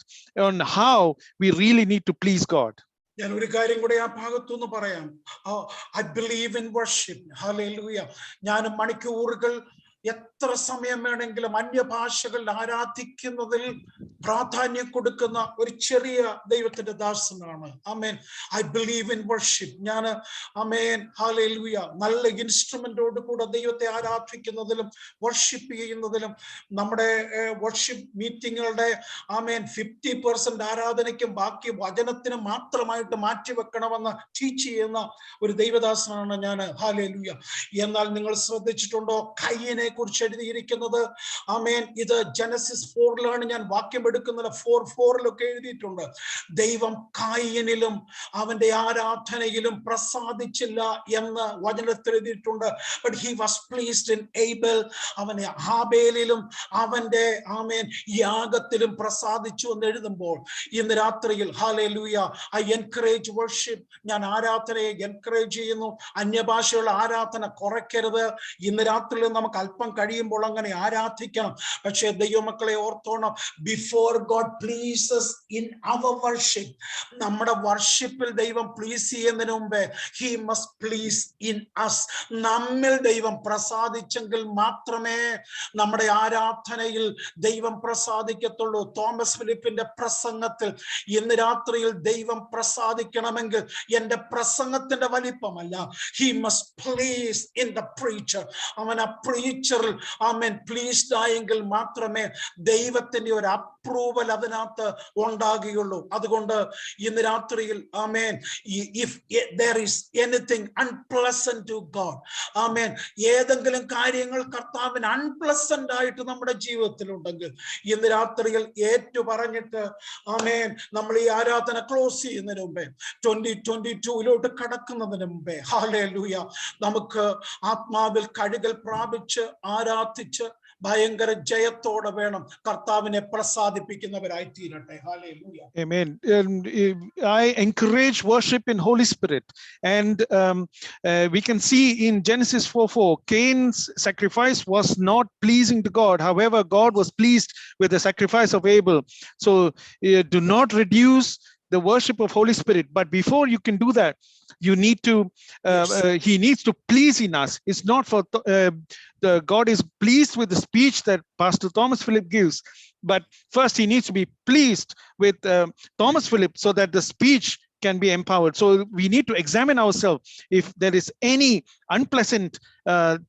S2: on how we really need to please God.
S1: ഞാൻ ഒരു കാര്യം കൂടെ ആ ഭാഗത്തുനിന്ന് പറയാം. I believe in worship. Hallelujah. ഞാൻ മണിക്കൂറുകൾ എത്ര സമയം വേണമെങ്കിലും അന്യഭാഷകളിൽ ആരാധിക്കുന്നതിൽ പ്രാധാന്യം കൊടുക്കുന്ന ഒരു ചെറിയ ദൈവത്തിന്റെ ദാസനാണ്. ആമേൻ. I believe in worship. ഞാൻ ആമേൻ ഹല്ലേലൂയ നല്ല ഇൻസ്ട്രുമെന്റോട് കൂടെ ദൈവത്തെ ആരാധിക്കുന്നതിലും വർഷിപ്പ് ചെയ്യുന്നതിലും നമ്മുടെ വർഷിപ്പ് മീറ്റിങ്ങുകളുടെ ആമേൻ 50% ആരാധനയ്ക്കും ബാക്കി വചനത്തിന് മാത്രമായിട്ട് മാറ്റിവെക്കണമെന്ന് ടീച്ച് ചെയ്യുന്ന ഒരു ദൈവദാസനാണ് ഞാൻ. ഹല്ലേലൂയ. എന്നാൽ നിങ്ങൾ ശ്രദ്ധിച്ചിട്ടുണ്ടോ കയ്യനെ കുറിച്ച് എഴുതിയിരിക്കുന്നത്? ആമേൻ. ഇത് ജനസിസ് 4-ലാണ് ഞാൻ വാക്യം എടുക്കുന്നത്. 4:4 എഴുതിയിട്ടുണ്ട്. ദൈവം കായനിലും അവന്റെ ആരാധനയിലും പ്രസാദിച്ചില്ല എന്ന് വചനത്തിൽ എഴുതിയിട്ടുണ്ട്. But he was pleased in Abel. അവനെ ഹാബേലിലും അവന്റെ ആമേൻ യാഗത്തിലും പ്രസാദിച്ചു എന്ന് എഴുതുമ്പോൾ ഇന്ന് രാത്രിയിൽ ഹല്ലേലൂയ ഐ എൻകറേജ് വർഷിപ്പ്. ഞാൻ ആരാധനയെ എൻകറേജ് ചെയ്യുന്നു. അന്യഭാഷയുള്ള ആരാധന കുറയ്ക്കരുത്. ഇന്ന് രാത്രിയിൽ നമുക്ക് അല്പം കഴിയുമ്പോൾ അങ്ങനെ ആരാധിക്കണം. പക്ഷേ ദൈവമക്കളെ ഓർത്തോണം, before God pleases in our worship, നമ്മുടെ വർഷിപ്പിൽ ദൈവം പ്ലീസ് ചെയ്യുന്നതിന് മുമ്പേ he must please in us. നമ്മിൽ ദൈവം പ്രസാദിച്ചെങ്കിൽ മാത്രമേ നമ്മുടെ ആരാധനയിൽ ദൈവം പ്രസാദിക്കത്തുള്ളൂ. തോമസ് ഫിലിപ്പിന്റെ പ്രസംഗത്തിൽ ഇന്ന് രാത്രിയിൽ ദൈവം പ്രസാദിക്കണമെങ്കിൽ എന്റെ പ്രസംഗത്തിന്റെ വലിപ്പമല്ല, he must please in the preacher. അവൻ ആ പ്രീച്ചറിൽ ആമേൻ പ്ലീസ്ഡ് ആയെങ്കിൽ മാത്രമേ ദൈവത്തിന്റെ ഒരു അപ്രൂവൽ അതിനകത്ത് ഉണ്ടാകുകയുള്ളൂ. അതുകൊണ്ട് ഇന്ന് രാത്രിയിൽ ആമേൻ if there is anything unpleasant to God, ആമേൻ, ഏതെങ്കിലും കാര്യങ്ങൾ കർത്താവിന് അൺപ്ലസന്റ് ആയിട്ട് നമ്മുടെ ജീവിതത്തിൽ ഉണ്ടെങ്കിൽ ഇന്ന് രാത്രിയിൽ ഏറ്റു പറഞ്ഞിട്ട് ആമേൻ നമ്മൾ ഈ ആരാധന ക്ലോസ് ചെയ്യുന്നതിന് മുമ്പേ 2022 കടക്കുന്നതിന് മുമ്പേ ഹല്ലേലൂയ നമുക്ക് ആത്മാവിൽ കഴുകൽ പ്രാപിച്ച് ആരാധിച്ച് ഭയങ്കര ജയത്തോടെ വേണം കർത്താവിനെ പ്രസാദിപ്പിക്കുന്നവരായി തീരട്ടെ. Hallelujah.
S2: Amen. I encourage worship in Holy Spirit, and we can see in Genesis 4:4 Cain's sacrifice was not pleasing to God. However, God was pleased with the sacrifice of Abel. So do not reduce the worship of Holy Spirit, but before you can do that, you need to he needs to please in us. It's not for God is pleased with the speech that Pastor Thomas Philip gives, but first he needs to be pleased with Thomas Philip so that the speech can be empowered. So we need to examine ourselves if there is any unpleasant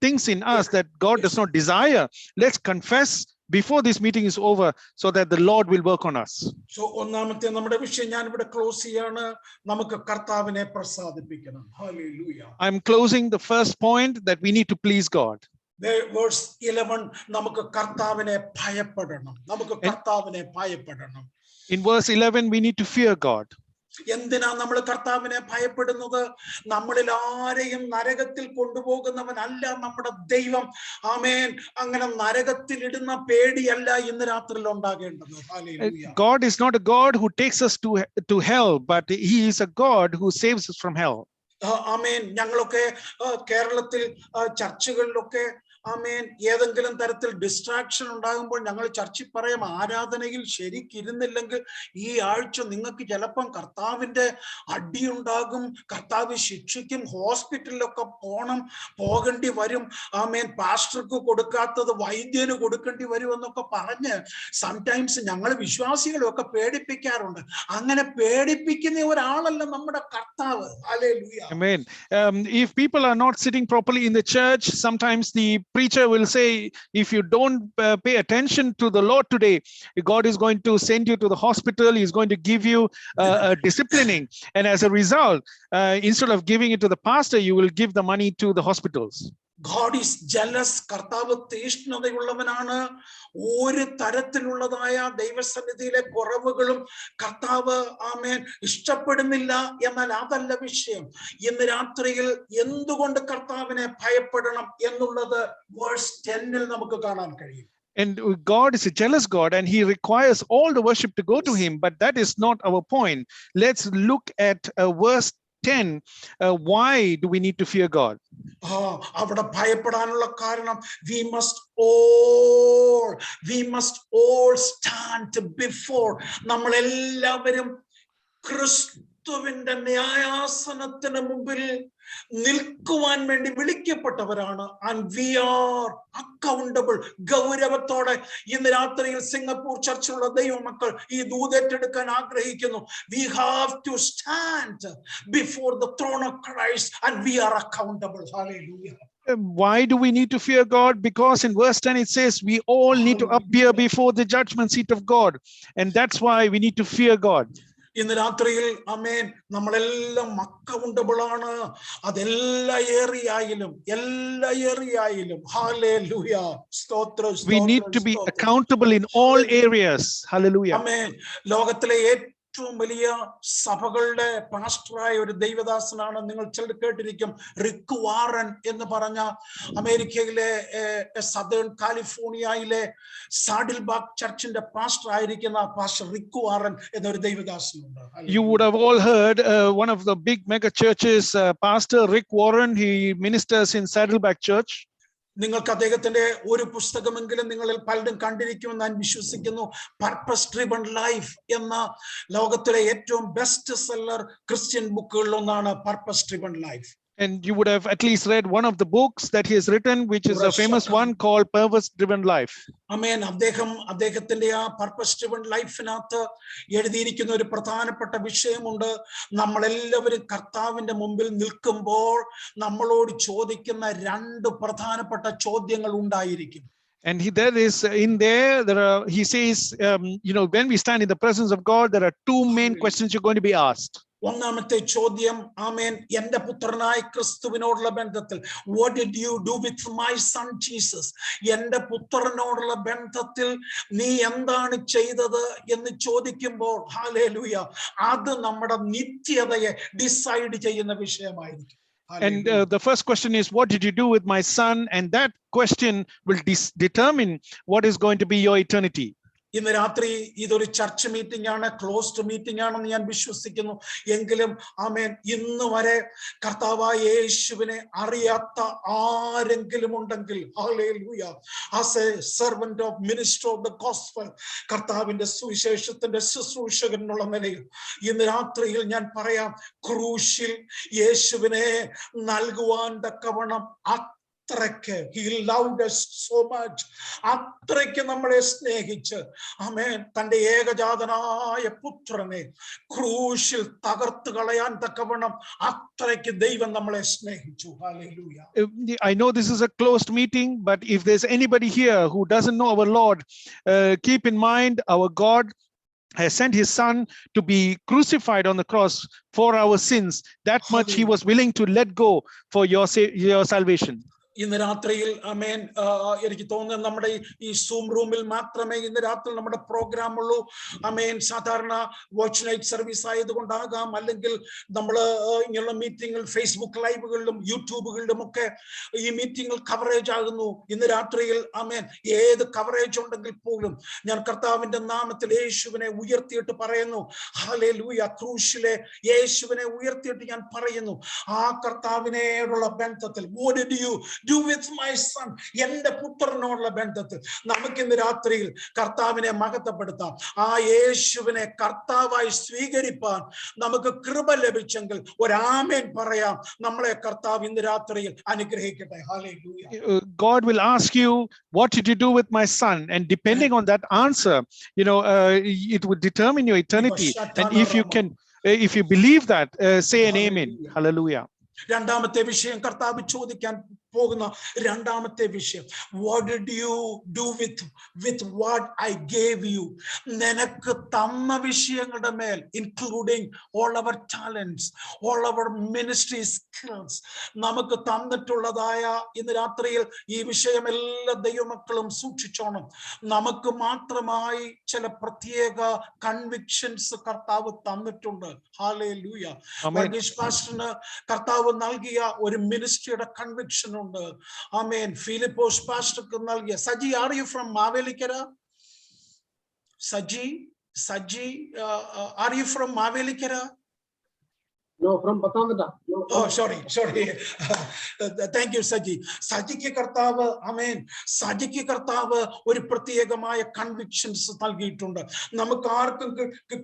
S2: things in us that God does not desire. Let's confess before this meeting is over so that the Lord will work on us.
S1: So ഒന്നാമത്തെ നമ്മുടെ വിഷയം ഞാൻ ഇവിടെ ക്ലോസ് ചെയ്യാണ്. നമുക്ക് കർത്താവിനെ പ്രസാദിപ്പിക്കണം. Hallelujah.
S2: I'm closing the first point that we need to please God.
S1: Verse 11 നമുക്ക് കർത്താവിനെ ഭയപ്പെടണം. നമുക്ക് കർത്താവിനെ ഭയപ്പെടണം.
S2: In verse 11 we need to fear God.
S1: എന്തിനാ നമ്മൾ കർത്താവിനെ ഭയപ്പെടുന്നത്? നമ്മളിൽ ആരെയും നരകത്തിൽ കൊണ്ടുപോകുന്നവനല്ല നമ്മുടെ ദൈവം. ആമേൻ. അങ്ങനെ നരകത്തിൽ ഇടുന്ന പേടിയല്ല ഇന്ന് രാത്രിയിൽ ഉണ്ടാകേണ്ടത്. Hallelujah.
S2: God is not a God who takes us to hell, but he is a God who saves us from hell.
S1: ആമേൻ. ഞങ്ങളൊക്കെ കേരളത്തിൽ ചർച്ചുകളിലൊക്കെ ഏതെങ്കിലും തരത്തിൽ ഡിസ്ട്രാക്ഷൻ ഉണ്ടാകുമ്പോൾ ഞങ്ങൾ ചർച്ചിൽ പറയും, ആരാധനയിൽ ശരിക്കിരുന്നില്ലെങ്കിൽ ഈ ആഴ്ച നിങ്ങൾക്ക് ചിലപ്പം കർത്താവിന്റെ അടിയുണ്ടാകും, കർത്താവ് ശിക്ഷിക്കും, ഹോസ്പിറ്റലിലൊക്കെ പോകേണ്ടി വരും, പാസ്റ്റർക്ക് കൊടുക്കാത്തത് വൈദ്യന് കൊടുക്കേണ്ടി വരും എന്നൊക്കെ പറഞ്ഞ് സംടൈംസ് ഞങ്ങൾ വിശ്വാസികളും ഒക്കെ പേടിപ്പിക്കാറുണ്ട്. അങ്ങനെ പേടിപ്പിക്കുന്ന ഒരാളല്ല നമ്മുടെ കർത്താവ്. Hallelujah.
S2: Amen. If people are not sitting properly in the church, sometimes the preacher will say, if you don't pay attention to the Lord today, God is going to send you to the hospital. He's going to give you disciplining. And as a result, instead of giving it to the pastor, you will give the money to the hospitals.
S1: God is jealous. കർത്താവ് തീഷ്ണതയുള്ളവനാണ്. ഒരു തരത്തിലുള്ളതായ ദൈവസന്നിധിയിലെ കുറവുകളും കർത്താവ് ഇഷ്ടപ്പെടുന്നില്ല. എന്നാൽ അതല്ല വിഷയം. ഇന്ന് രാത്രിയിൽ എന്തുകൊണ്ട് കർത്താവിനെ ഭയപ്പെടണം എന്നുള്ളത് വേഴ്സ് 10 നമുക്ക് കാണാൻ കഴിയും.
S2: And God is a jealous God, and he requires all the worship to go to him. But that is not our point. Let's look at verse 10. Why do we need to fear God?
S1: അവിടെ ഭയപ്പെടാനുള്ള കാരണം, we must all stand before, നമ്മളെല്ലാവരും ക്രിസ്തുവിന്റെ ന്യായാസനത്തിന് മുമ്പിൽ നിൽക്കുവാൻ വേണ്ടി വിളിക്കപ്പെട്ടവരാണ്. and we are accountable. ഗൗരവത്തോടെ ഇന്ന് രാത്രിയിൽ സിംഗപ്പൂർ ചർച്ചിലുള്ള ദൈവമക്കൾ ഈ ദൂതേറ്റെടുക്കാൻ ആഗ്രഹിക്കുന്നു. we have to stand before the throne of Christ and we are accountable. Hallelujah.
S2: Why do we need to fear God? Because in verse 10 it says we all need to appear before the judgment seat of God, and that's why we need to fear God.
S1: ഇന്ന് രാത്രിയിൽ നമ്മളെല്ലാം അക്കൗണ്ടബിൾ ആണ്. അതെല്ലാ ഏരിയയിലും ഹല്ലേലൂയ, സ്തോത്രം.
S2: We need to be accountable in all areas. Hallelujah.
S1: ആമേൻ. ലോകത്തിലെ ഏറ്റവും വലിയ സഭകളുടെ പാസ്റ്ററായ ഒരു ദൈവദാസനാണ്, നിങ്ങൾ ചിലർ കേട്ടിരിക്കും, റിക്ക് വാറൻ എന്ന് പറഞ്ഞ അമേരിക്കയിലെ സദേൺ കാലിഫോർണിയയിലെ സാഡിൽബാഗ് ചർച്ചിന്റെ പാസ്റ്റർ ആയിരിക്കുന്ന പാസ്റ്റർ റിക്ക് വാറൻ എന്നൊരു ദൈവദാസനുണ്ട്.
S2: You would have all heard one of the big mega churches, Pastor Rick Warren. He ministers in Saddleback Church.
S1: നിങ്ങൾക്ക് അദ്ദേഹത്തിന്റെ ഒരു പുസ്തകമെങ്കിലും നിങ്ങളിൽ പലരും കണ്ടിരിക്കുമെന്ന് ഞാൻ വിശ്വസിക്കുന്നു. പർപ്പസ് ഡ്രിവൺ ലൈഫ് എന്ന ലോകത്തിലെ ഏറ്റവും ബെസ്റ്റ് സെല്ലർ ക്രിസ്ത്യൻ ബുക്കുകളിൽ ഒന്നാണ് purpose driven life.
S2: And you would have at least read one of the books that he has written, which is a famous one called Purpose Driven Life.
S1: ആമേൻ. അദ്ദേഹത്തിന്റെ ആ പർപ്പസ് ഡ്രിവൺ ലൈഫിനകത്ത് എഴുതിയിരിക്കുന്ന ഒരു പ്രധാനപ്പെട്ട വിഷയമുണ്ട്. നമ്മളെല്ലാവരും കർത്താവിന്റെ മുമ്പിൽ നിൽക്കുമ്പോൾ നമ്മളോട് ചോദിക്കുന്ന രണ്ട് പ്രധാനപ്പെട്ട ചോദ്യങ്ങൾ ഉണ്ടായിരിക്കും.
S2: And there is in there are, he says, when we stand in the presence of God, there are two main questions you're going to be asked.
S1: ഒന്നാമത്തെ ചോദ്യം, ആമേൻ, എന്റെ പുത്രനായ ക്രിസ്തുവിനോടുള്ള ബന്ധത്തിൽ, what did you do with my son Jesus? എന്റെ പുത്രനോടുള്ള ബന്ധത്തിൽ നീ എന്താണ് ചെയ്തത് എന്ന് ചോദിക്കുമ്പോൾ, ഹല്ലേലൂയ, അത് നമ്മുടെ നിത്യതയെ ഡിസൈഡ് ചെയ്യുന്ന വിഷയമായിരിക്കും.
S2: And the first question is, what did you do with my son? And that question will determine what is going to be your eternity.
S1: ഇന്ന് രാത്രി ഇതൊരു ചർച്ച് മീറ്റിംഗ് ആണ്, ക്ലോസ്ഡ് മീറ്റിംഗ് ആണെന്ന് ഞാൻ വിശ്വസിക്കുന്നു. എങ്കിലും ആമേൻ, ഇന്ന് വരെ കർത്താവായ യേശുവിനെ അറിയാത്ത ആരെങ്കിലും ഉണ്ടെങ്കിൽ, hallelujah, as A servant of minister of the gospel, കർത്താവിന്റെ സുവിശേഷത്തിന്റെ ശുശ്രൂഷകൻ എന്നുള്ള നിലയിൽ ഇന്ന് രാത്രിയിൽ ഞാൻ പറയാം, ക്രൂശിൽ യേശുവിനെ നൽകുവാൻ തക്കവണ്ണം അത്രയ്ക്ക് he loved us so much, അത്രയ്ക്ക് നമ്മളെ സ്നേഹിച്ച്, ആമേൻ, തന്റെ ഏകജാതനായ പുത്രനെ ക്രൂശിൽ തകർത്ത് കളയാൻ തക്കവണ്ണം അത്രയ്ക്ക് ദൈവം നമ്മളെ സ്നേഹിച്ചു. Hallelujah.
S2: I know this is a closed meeting, but if there's anybody here who doesn't know our Lord, keep in mind our God has sent his son to be crucified on the cross for our sins. That much he was willing to let go for your salvation.
S1: ഇന്ന് രാത്രിയിൽ ആമേൻ, എനിക്ക് തോന്നുന്നത് നമ്മുടെ ഈ സൂം റൂമിൽ മാത്രമേ ഇന്ന് രാത്രി നമ്മുടെ പ്രോഗ്രാം ഉള്ളൂ. ആമേൻ, സാധാരണ വാച്ച് നൈറ്റ് സർവീസ് ആയതുകൊണ്ടാകാം, അല്ലെങ്കിൽ നമ്മൾ ഇങ്ങനെയുള്ള മീറ്റിംഗുകൾ ഫേസ്ബുക്ക് ലൈവുകളിലും യൂട്യൂബുകളിലും ഒക്കെ ഈ മീറ്റിംഗുകൾ കവറേജ് ആകുന്നു. ഇന്ന് രാത്രിയിൽ ആമേൻ, ഏത് കവറേജ് ഉണ്ടെങ്കിൽ പോലും ഞാൻ കർത്താവിന്റെ നാമത്തിൽ യേശുവിനെ ഉയർത്തിയിട്ട് പറയുന്നു, ഹല്ലേലൂയ, ക്രൂശിലെ യേശുവിനെ ഉയർത്തിയിട്ട് ഞാൻ പറയുന്നു, ആ കർത്താവിനോടുള്ള ബന്ധത്തിൽ what did you do with my son. എന്റെ പുത്രനോടുള്ള ബന്ധത്തിൽ നമുക്ക് ഇന്ന് രാത്രിയിൽ കർത്താവിനെ മഹത്വപ്പെടുത്താം. ആ യേശുവിനെ കർത്താവായി സ്വീകരിപ്പാൻ നമുക്ക് കൃപ ലഭിച്ചെങ്കിൽ ഒരാമേൻ പറയാം. നമ്മളെ കർത്താവ് ഇന്ന് രാത്രിയിൽ അനുഗ്രഹിക്കട്ടെ. Hallelujah.
S2: God will ask you, what did you do with my son? And depending on that answer, it would determine your eternity. And if you believe that, say an amen. Hallelujah.
S1: രണ്ടാമത്തെ വിഷയം കർത്താവ് ചോദിക്കാൻ പോകുന്ന രണ്ടാമത്തെ വിഷയം, what did you do with what I gave you? നിനക്ക് തന്ന വിഷയങ്ങളുടെ മേൽ, including all our talents, all our ministry skills, നമുക്ക് തന്നിട്ടുള്ളതായ ഇന്ന് രാത്രിയിൽ ഈ വിഷയം എല്ലാ ദൈവമക്കളും സൂക്ഷിച്ചോണം. നമുക്ക് മാത്രമായി ചില പ്രത്യേക കൺവിക്ഷൻസ് കർത്താവ് തന്നിട്ടുണ്ട്. ഹല്ലേലൂയ. വർഗീസ് പാസ്റ്ററിന് കർത്താവ് നൽകിയ ഒരു മിനിസ്ട്രിയുടെ കൺവിക്ഷൻ ഉണ്ട്. ആമേൻ. ഫിലിപ്പോസ് പാസ്റ്റർക്ക് നൽകിയ. Saji, are you from Mavelikara? Saji, are you from Mavelikara?
S3: No, from Pathanamthitta. No,
S1: oh sorry thank you Saji. സജിക്ക് കർത്താവ്, ആമേൻ, സജിക്ക് കർത്താവ് ഒരു പ്രത്യേകമായ കൺവിക്ഷൻസ് നൽകിയിട്ടുണ്ട്. നമുക്ക് ആർക്കും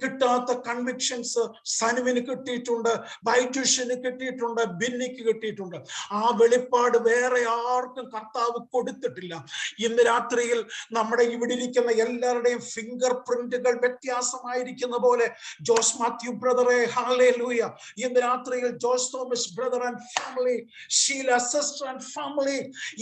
S1: കിട്ടാത്ത കൺവിക്ഷൻസ് സനുവിന് കിട്ടിയിട്ടുണ്ട്, ബൈജുഷിന് കിട്ടിയിട്ടുണ്ട്, ബിന്നിക്ക് കിട്ടിയിട്ടുണ്ട്. ആ വെളിപ്പാട് വേറെ ആർക്കും കർത്താവ് കൊടുത്തിട്ടില്ല. ഇന്ന് രാത്രിയിൽ നമ്മുടെ ഇവിടെ ഇരിക്കുന്ന എല്ലാവരുടെയും ഫിംഗർ പ്രിന്റുകൾ വ്യത്യാസമായിരിക്കുന്ന പോലെ ജോസ് മാത്യു ബ്രദറെ, ഹല്ലേലൂയ, ഇന്ന് രാത്രിയിൽ Jose Thomas brother and family, Sheela sister and family,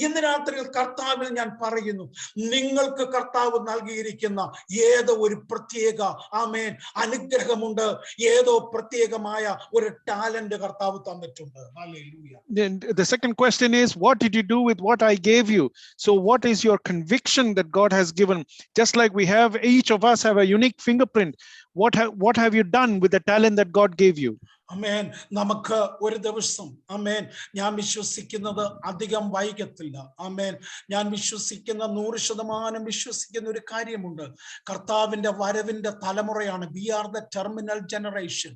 S1: ഇന്ന് രാത്രിയിൽ കർത്താവിൽ ഞാൻ പറയുന്നു, നിങ്ങൾക്ക് കർത്താവ് നൽകിയിരിക്കുന്ന ഏതോ ഒരു പ്രത്യേക, ആമേൻ, അനുഗ്രഹമുണ്ട്. ഏതോ പ്രത്യേകമായ ഒരു ടാലന്റ് കർത്താവ് തന്നിട്ടുണ്ട്. Hallelujah.
S2: The second question is, what did you do with what I gave you? So what is your conviction that God has given? Just like we have, each of us have a unique fingerprint. What have you done with the talent that God gave you?
S1: അമേൻ. നമുക്ക് ഒരു ദിവസം, അമേൻ, ഞാൻ വിശ്വസിക്കുന്നത് അധികം വൈകത്തില്ല. അമേൻ. ഞാൻ വിശ്വസിക്കുന്ന 100% വിശ്വസിക്കുന്ന ഒരു കാര്യമുണ്ട്. കർത്താവിന്റെ വരവിന്റെ തലമുറയാണ്. We are the terminal generation.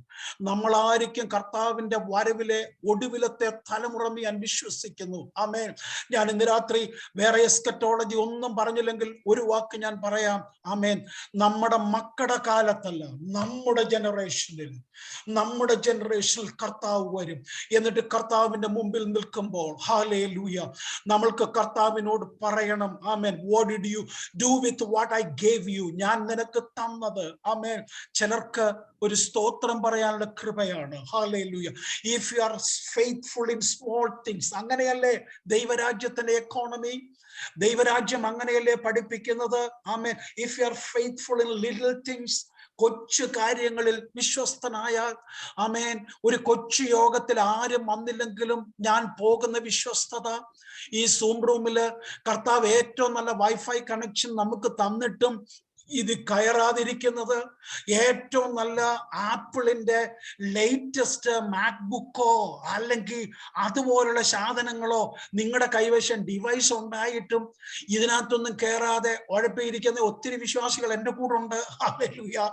S1: നമ്മളായിരിക്കും കർത്താവിന്റെ വരവിലെ ഒടുവിലത്തെ തലമുറ ഞാൻ വിശ്വസിക്കുന്നു. അമേൻ. ഞാൻ ഇന്ന് രാത്രി വേറെ എസ്കറ്റോളജി ഒന്നും പറഞ്ഞില്ലെങ്കിൽ ഒരു വാക്ക് ഞാൻ പറയാം. അമേൻ. നമ്മുടെ മക്കളുടെ കാലത്തല്ല, നമ്മുടെ ജനറേഷനിൽ കർത്താവ് വരും. എന്നിട്ട് കർത്താവിന്റെ മുമ്പിൽ നിൽക്കുമ്പോൾ, ഹല്ലേലൂയ, നമ്മൾക്ക് കർത്താവിനോട് പറയണം, ആമേൻ, what did you do with what I gave you? ഞാൻ നിനക്ക് തന്നത്. ആമേൻ. ചിലർക്ക് ഒരു സ്തോത്രം പറയാനുള്ള കൃപയാണ്. Hallelujah. If you are faithful in small things, അങ്ങനെയല്ലേ ദൈവരാജ്യത്തിന്റെ എക്കോണമി? ദൈവരാജ്യം അങ്ങനെയല്ലേ പഠിപ്പിക്കുന്നത്? ആമേൻ. If you are faithful in little things, കൊച്ചു കാര്യങ്ങളിൽ വിശ്വസ്തനായാൽ, ആമേൻ, ഒരു കൊച്ചു യോഗത്തിൽ ആരും വന്നില്ലെങ്കിലും ഞാൻ പോകുന്ന വിശ്വസ്തത. ഈ സൂം റൂമില് കർത്താവ് ഏറ്റവും നല്ല വൈഫൈ കണക്ഷൻ നമുക്ക് തന്നിട്ടും ഇത് കയറാതിരിക്കുന്നത്, ഏറ്റവും നല്ല ആപ്പിളിന്റെ ലേറ്റസ്റ്റ് മാക്ബുക്കോ അല്ലെങ്കിൽ അതുപോലുള്ള സാധനങ്ങളോ നിങ്ങളുടെ കൈവശം ഡിവൈസ് ഉണ്ടായിട്ടും ഇതിനകത്തൊന്നും കയറാതെ ഉഴപ്പിയിരിക്കുന്ന ഒത്തിരി വിശ്വാസികൾ എൻ്റെ കൂടെ ഉണ്ട്. ഹല്ലേലൂയ.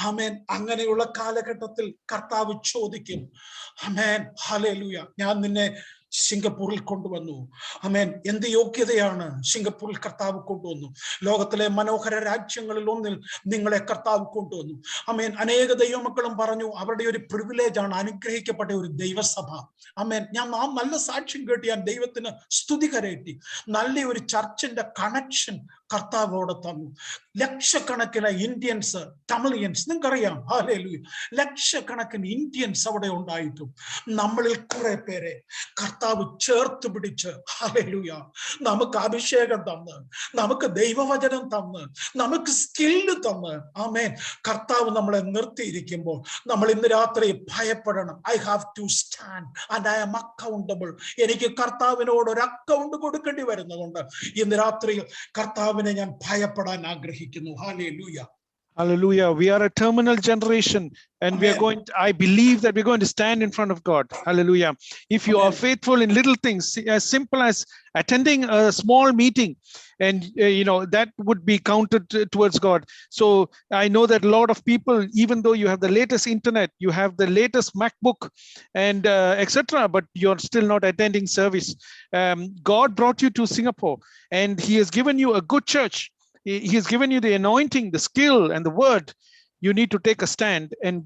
S1: ആമേൻ. അങ്ങനെയുള്ള കാലഘട്ടത്തിൽ കർത്താവ് ചോദിക്കും, ആമേൻ, ഹല്ലേലൂയ, ഞാൻ നിന്നെ സിംഗപ്പൂരിൽ കൊണ്ടുവന്നു. ആമേൻ. എന്ത് യോഗ്യതയാണ് സിംഗപ്പൂരിൽ കർത്താവ് കൊണ്ടുവന്നു? ലോകത്തിലെ മനോഹര രാജ്യങ്ങളിൽ ഒന്നിൽ നിങ്ങളെ കർത്താവ് കൊണ്ടുവന്നു. ആമേൻ. അനേക ദൈവമക്കളും പറഞ്ഞു അവരുടെ ഒരു പ്രിവിലേജ് ആണ് അനുഗ്രഹിക്കപ്പെട്ട ഒരു ദൈവസഭ. ആമേൻ. ഞാൻ നല്ല സാക്ഷ്യം കേട്ട് ഞാൻ ദൈവത്തിന് സ്തുതി കരയറ്റി. നല്ല ഒരു ചർച്ചിന്റെ കണക്ഷൻ കർത്താവോടെ തന്നു. ലക്ഷക്കണക്കിന് ഇന്ത്യൻസ്, തമിഴിയൻസ്, നിങ്ങൾക്കറിയാം, ഹല്ലേലൂയ, ലക്ഷക്കണക്കിന് ഇന്ത്യൻസ് അവിടെ ഉണ്ടായിട്ടും നമ്മളിൽ കുറെ പേരെ കർത്താവ് ചേർത്ത് പിടിച്ച്, ഹല്ലേലൂയ, നമുക്ക് അഭിഷേകം തന്ന്, നമുക്ക് ദൈവവചനം തന്ന്, നമുക്ക് സ്കില്ല് തന്ന്, ആമേൻ, കർത്താവ് നമ്മളെ നിർത്തിയിരിക്കുമ്പോൾ നമ്മൾ ഇന്ന് രാത്രി ഭയപ്പെടണം. I have to stand and I am accountable. എനിക്ക് കർത്താവിനോട് ഒരു അക്കൗണ്ട് കൊടുക്കേണ്ടി വരുന്നതുകൊണ്ട് ഇന്ന് രാത്രി കർത്താവിനെ ഞാൻ ഭയപ്പെടാൻ ആഗ്രഹിക്കുന്നു. Hallelujah.
S2: Hallelujah. We are a terminal generation, and we are
S1: Amen.
S2: I believe that we're going to stand in front of God. Hallelujah. If you are
S1: Amen.
S2: faithful in little things, as simple as attending a small meeting, and that would be counted towards God. So I know that a lot of people, even though you have the latest internet, you have the latest MacBook and etc., but you're still not attending service. God brought you to Singapore, and he has given you a good church. He has given you the anointing, the skill, and the word. You need to take a stand and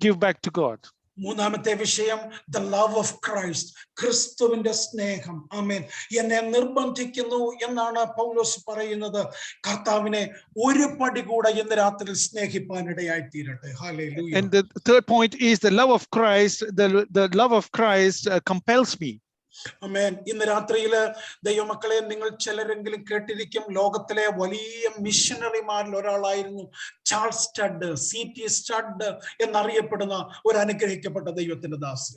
S2: give back to God.
S1: മൂന്നാമത്തെ വിഷയം the love of Christ, ക്രിസ്തുവിന്റെ സ്നേഹം. ആമേൻ. എന്നെ നിർബന്ധിക്കുന്നു എന്നാണ് പൗലോസ് പറയുന്നത്, കർത്താവിനെ ഒരു പടി കൂടെ ഇന്ന് രാത്രി സ്നേഹിപ്പാനിടയായി തീരട്ടെ. Hallelujah.
S2: And the third point is the love of Christ. The love of Christ compels me.
S1: ആമേൻ. ഇന്ന് രാത്രിയില് ദൈവമക്കളെ, നിങ്ങൾ ചിലരെങ്കിലും കേട്ടിരിക്കും, ലോകത്തിലെ വലിയ മിഷനറിമാരിൽ ഒരാളായിരുന്നു ചാൾസ് സ്റ്റഡ്, CT സ്റ്റഡ് എന്നറിയപ്പെടുന്ന ഒരു അനുഗ്രഹിക്കപ്പെട്ട ദൈവത്തിന്റെ ദാസൻ.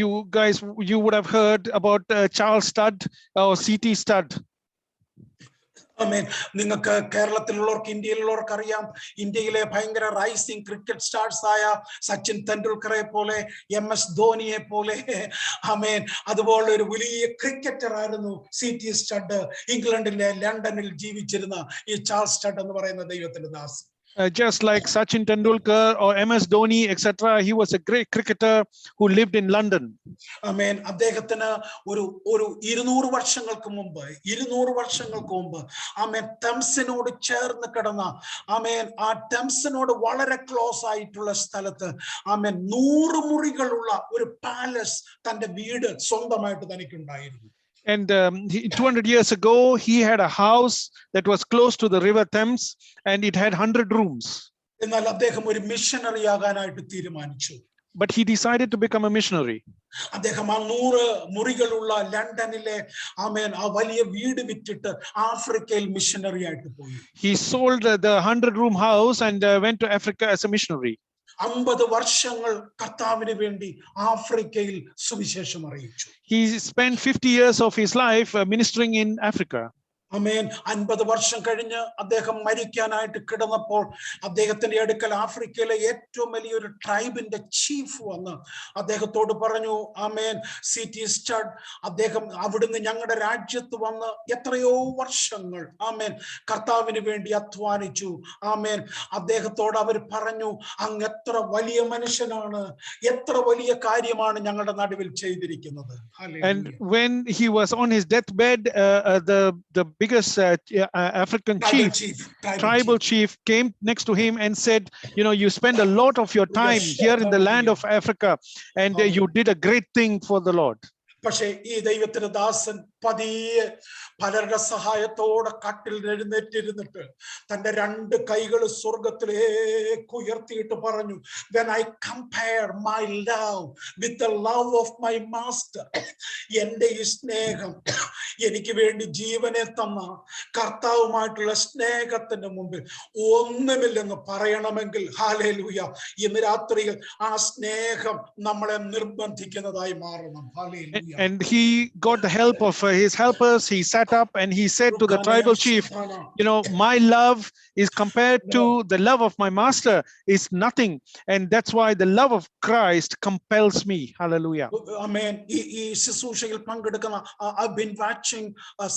S2: You guys, you would have heard about Charles Studd or CT Studd.
S1: ആമേൻ. നിങ്ങൾക്ക് കേരളത്തിലുള്ളവർക്ക്, ഇന്ത്യയിലുള്ളവർക്ക് അറിയാം, ഇന്ത്യയിലെ ഭയങ്കര റൈസിംഗ് ക്രിക്കറ്റ് സ്റ്റാർസ് ആയ സച്ചിൻ തെണ്ടുൽക്കറെ പോലെ, MS ധോണിയെ പോലെ, ആമേൻ, അതുപോലെ ഒരു വലിയ ക്രിക്കറ്റർ ആയിരുന്നു CT സ്റ്റഡ്. ഇംഗ്ലണ്ടിലെ ലണ്ടനിൽ ജീവിച്ചിരുന്ന ഈ ചാൾസ് സ്റ്റഡ് എന്ന് പറയുന്ന ദൈവത്തിന്റെ ദാസൻ.
S2: Just like Sachin Tendulkar or MS Dhoni, etc., he was a great cricketer who lived in London.
S1: ആമേൻ. അദ്ദേഹത്തിന് ഒരു 200 വർഷങ്ങൾക്ക് മുമ്പ് ആമേൻ, തംസിനോട് ചേർന്ന് കിടന്ന, ആമേൻ, ആ തംസിനോട് വളരെ ക്ലോസ് ആയിട്ടുള്ള സ്ഥലത്ത്, ആമേൻ, 100 മുറികളുള്ള ഒരു പാലസ്, തന്റെ വീട് സ്വന്തമായിട്ട് തനിക്കുണ്ടായിരുന്നു.
S2: And 200 years ago, he had a house that was close to the river Thames, and it had 100 rooms.
S1: എന്നാൽ അദ്ദേഹം ഒരു മിഷനറി ആകാനായിട്ട് തീരുമാനിച്ചു.
S2: But he decided to become a missionary.
S1: അദ്ദേഹം ആ 100 മുറികളുള്ള ലണ്ടനിലെ, ആമേൻ, ആ വലിയ വീട് വിറ്റിട്ട് ആഫ്രിക്കയിൽ മിഷനറി ആയിട്ട് പോയി.
S2: He sold the 100-room house and went to Africa as a missionary.
S1: 50 വർഷങ്ങൾ കർത്താവിന് വേണ്ടി ആഫ്രിക്കയിൽ സുവിശേഷം അറിയിച്ചു.
S2: He spent 50 years of his life ministering in Africa.
S1: ആമേൻ. 50 വർഷം കഴിഞ്ഞ് അദ്ദേഹം മരിക്കാനായിട്ട് കിടന്നപ്പോൾ അദ്ദേഹത്തിന്റെ അടുക്കൽ ആഫ്രിക്കയിലെ ഏറ്റവും വലിയൊരു ട്രൈബിന്റെ ചീഫ് വന്ന് അദ്ദേഹത്തോട് പറഞ്ഞു, ആമേൻ, CT സ്റ്റഡ്, അദ്ദേഹം അവിടുന്ന് ഞങ്ങളുടെ രാജ്യത്ത് വന്ന് എത്രയോ വർഷങ്ങൾ, ആമേൻ, കർത്താവിന് വേണ്ടി അധ്വാനിച്ചു. ആമേൻ. അദ്ദേഹത്തോട് അവർ പറഞ്ഞു, അങ്ങ് എത്ര വലിയ മനുഷ്യനാണ്, എത്ര വലിയ കാര്യമാണ് ഞങ്ങളുടെ നടുവിൽ ചെയ്തിരിക്കുന്നത്.
S2: And when he was on his deathbed, the biggest African tribal chief came next to him and said, you spend a lot of your time here in the land of Africa, and you did a great thing for the Lord.
S1: പക്ഷേ ഈ ദൈവത്തിന്റെ ദാസൻ പതിയെ പലരുടെ സഹായത്തോടെ കട്ടിൽ എഴുന്നേറ്റിരുന്നിട്ട് തന്റെ 2 കൈകൾ സ്വർഗത്തിലേക്ക് ഉയർത്തിയിട്ട് പറഞ്ഞു, when I compare my love with the love of my master, എന്റെ ഈ സ്നേഹം, എനിക്ക് വേണ്ടി ജീവനെ തന്ന കർത്താവുമായിട്ടുള്ള സ്നേഹത്തിന്റെ മുമ്പിൽ ഒന്നുമില്ലെന്ന് പറയണമെങ്കിൽ, ഹല്ലേലൂയ, ഇന്ന് രാത്രിയിൽ ആ സ്നേഹം നമ്മളെ നിർബന്ധിക്കുന്നതായി മാറണം. Hallelujah.
S2: And he got the help of his helpers. He sat up and he said to the tribal chief, my love is compared to the love of my master is nothing, and that's why the love of Christ compels me. Hallelujah.
S1: Amen. ഈ ശുശ്രൂഷയിൽ പങ്കെടുക്കുന്ന, I've been watching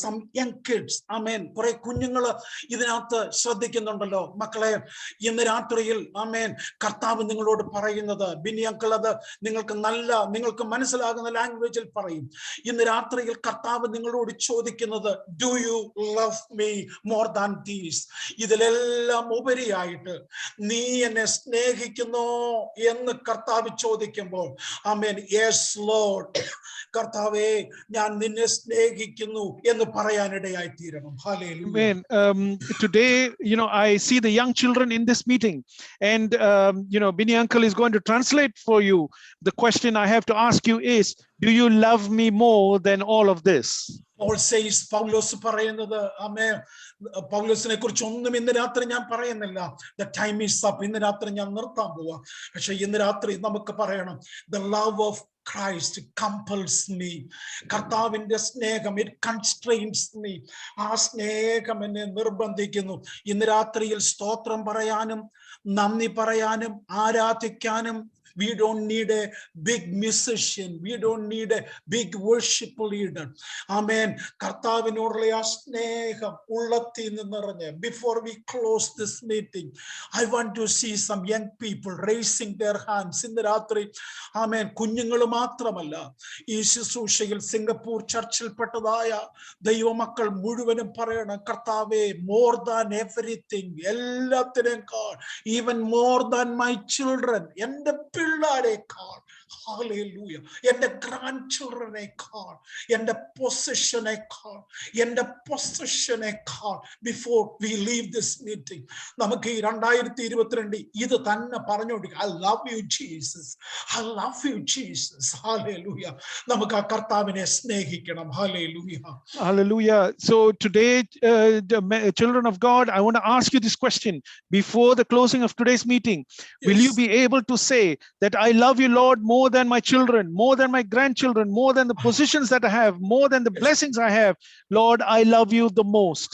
S1: some young kids. Amen. കുറെ കുഞ്ഞുങ്ങൾ ഇതിനകത്ത് ശ്രദ്ധിക്കുന്നുണ്ടല്ലോ. മക്കളെ, ഇന്ന് രാത്രിയിൽ, ആമേൻ, കർത്താവ് നിങ്ങളോട് പറയുന്നത്, ബിനി അങ്കിൾ അത് നിങ്ങൾക്ക് മനസ്സിലാകുന്ന ലാംഗ്വേജിൽ പറയും. ഇന്ന് രാത്രിയിൽ കർത്താവ് നിങ്ങളോട് ചോദിക്കുന്നത്, do you love me more than these? ഇതിലെല്ലാം ഉപരിയായിട്ട് നീ എന്നെ സ്നേഹിക്കുന്നോ എന്ന് കർത്താവ് ചോദിക്കുമ്പോൾ, ആമേൻ, yes Lord, കർത്താവേ, ഞാൻ നിന്നെ സ്നേഹിക്കുന്നു എന്ന് പറയാനിടയായി തീരണം. Hallelujah.
S2: Amen. Today, I see the young children in this meeting, and Bini uncle is going to translate for you. The question I have to ask you is, do you love me more than all of this?
S1: Paul says, പൗലോസ് പറയുന്നത്, ആമേൻ, പൗലോസിനെ കുറിച്ച് ഒന്നും ഇന്ന് രാത്രി ഞാൻ പറയുന്നില്ല. The time is up. ഇന്ന് രാത്രി ഞാൻ നിർത്താൻ പോവാ. പക്ഷെ ഇന്ന് രാത്രി നമുക്ക് പറയണം, the love of Christ compels me. കർത്താവിന്റെ സ്നേഹം, it constrains me. ആ സ്നേഹം എന്നെ നിർബന്ധിക്കുന്നു. ഇന്ന് രാത്രിയിൽ സ്തോത്രം പറയാനും നന്ദി പറയാനും ആരാധിക്കാനും we don't need a big musician, we don't need a big worship leader. Amen. കർത്താവിനോടുള്ള ആ സ്നേഹം ഉള്ളത്തിൽ നിന്ന് നിറഞ്ഞ്, before we close this meeting, I want to see some young people raising their hands ഇന്ന് രാത്രി. ആമേൻ. കുഞ്ഞുങ്ങൾ മാത്രമല്ല, ഈ ശുശ്രൂഷയിൽ സിംഗപ്പൂർ ചർച്ചിൽപ്പെട്ടതായ ദൈവമക്കൾ മുഴുവനും പറയണം, കർത്താവേ, more than everything, എല്ലാത്തിനേക്കാൾ, even more than my children, എൻ്റെ പിള്ളേരെക്കാൾ, hallelujah, എൻ്റെ grandchildrenേക്കാൾ, എൻ്റെ പൊസിഷനേക്കാൾ, എൻ്റെ പൊസിഷനേക്കാൾ, before we leave this meeting, നമുക്ക് ഈ 2022 ഇത് തന്നെ പറഞ്ഞുകൊണ്ടിരിക്കുക. I love you Jesus, I love you Jesus, hallelujah. നമുക്ക് ആ കർത്താവിനെ സ്നേഹിക്കണം. hallelujah.
S2: Hallelujah. So today, children of God, I want to ask you this question before the closing of today's meeting. Will you
S1: Yes.
S2: be able to say that I love you, Lord, more than my children, more than my grandchildren, more than the positions that I have, more than the blessings I have? Lord, I love you the most.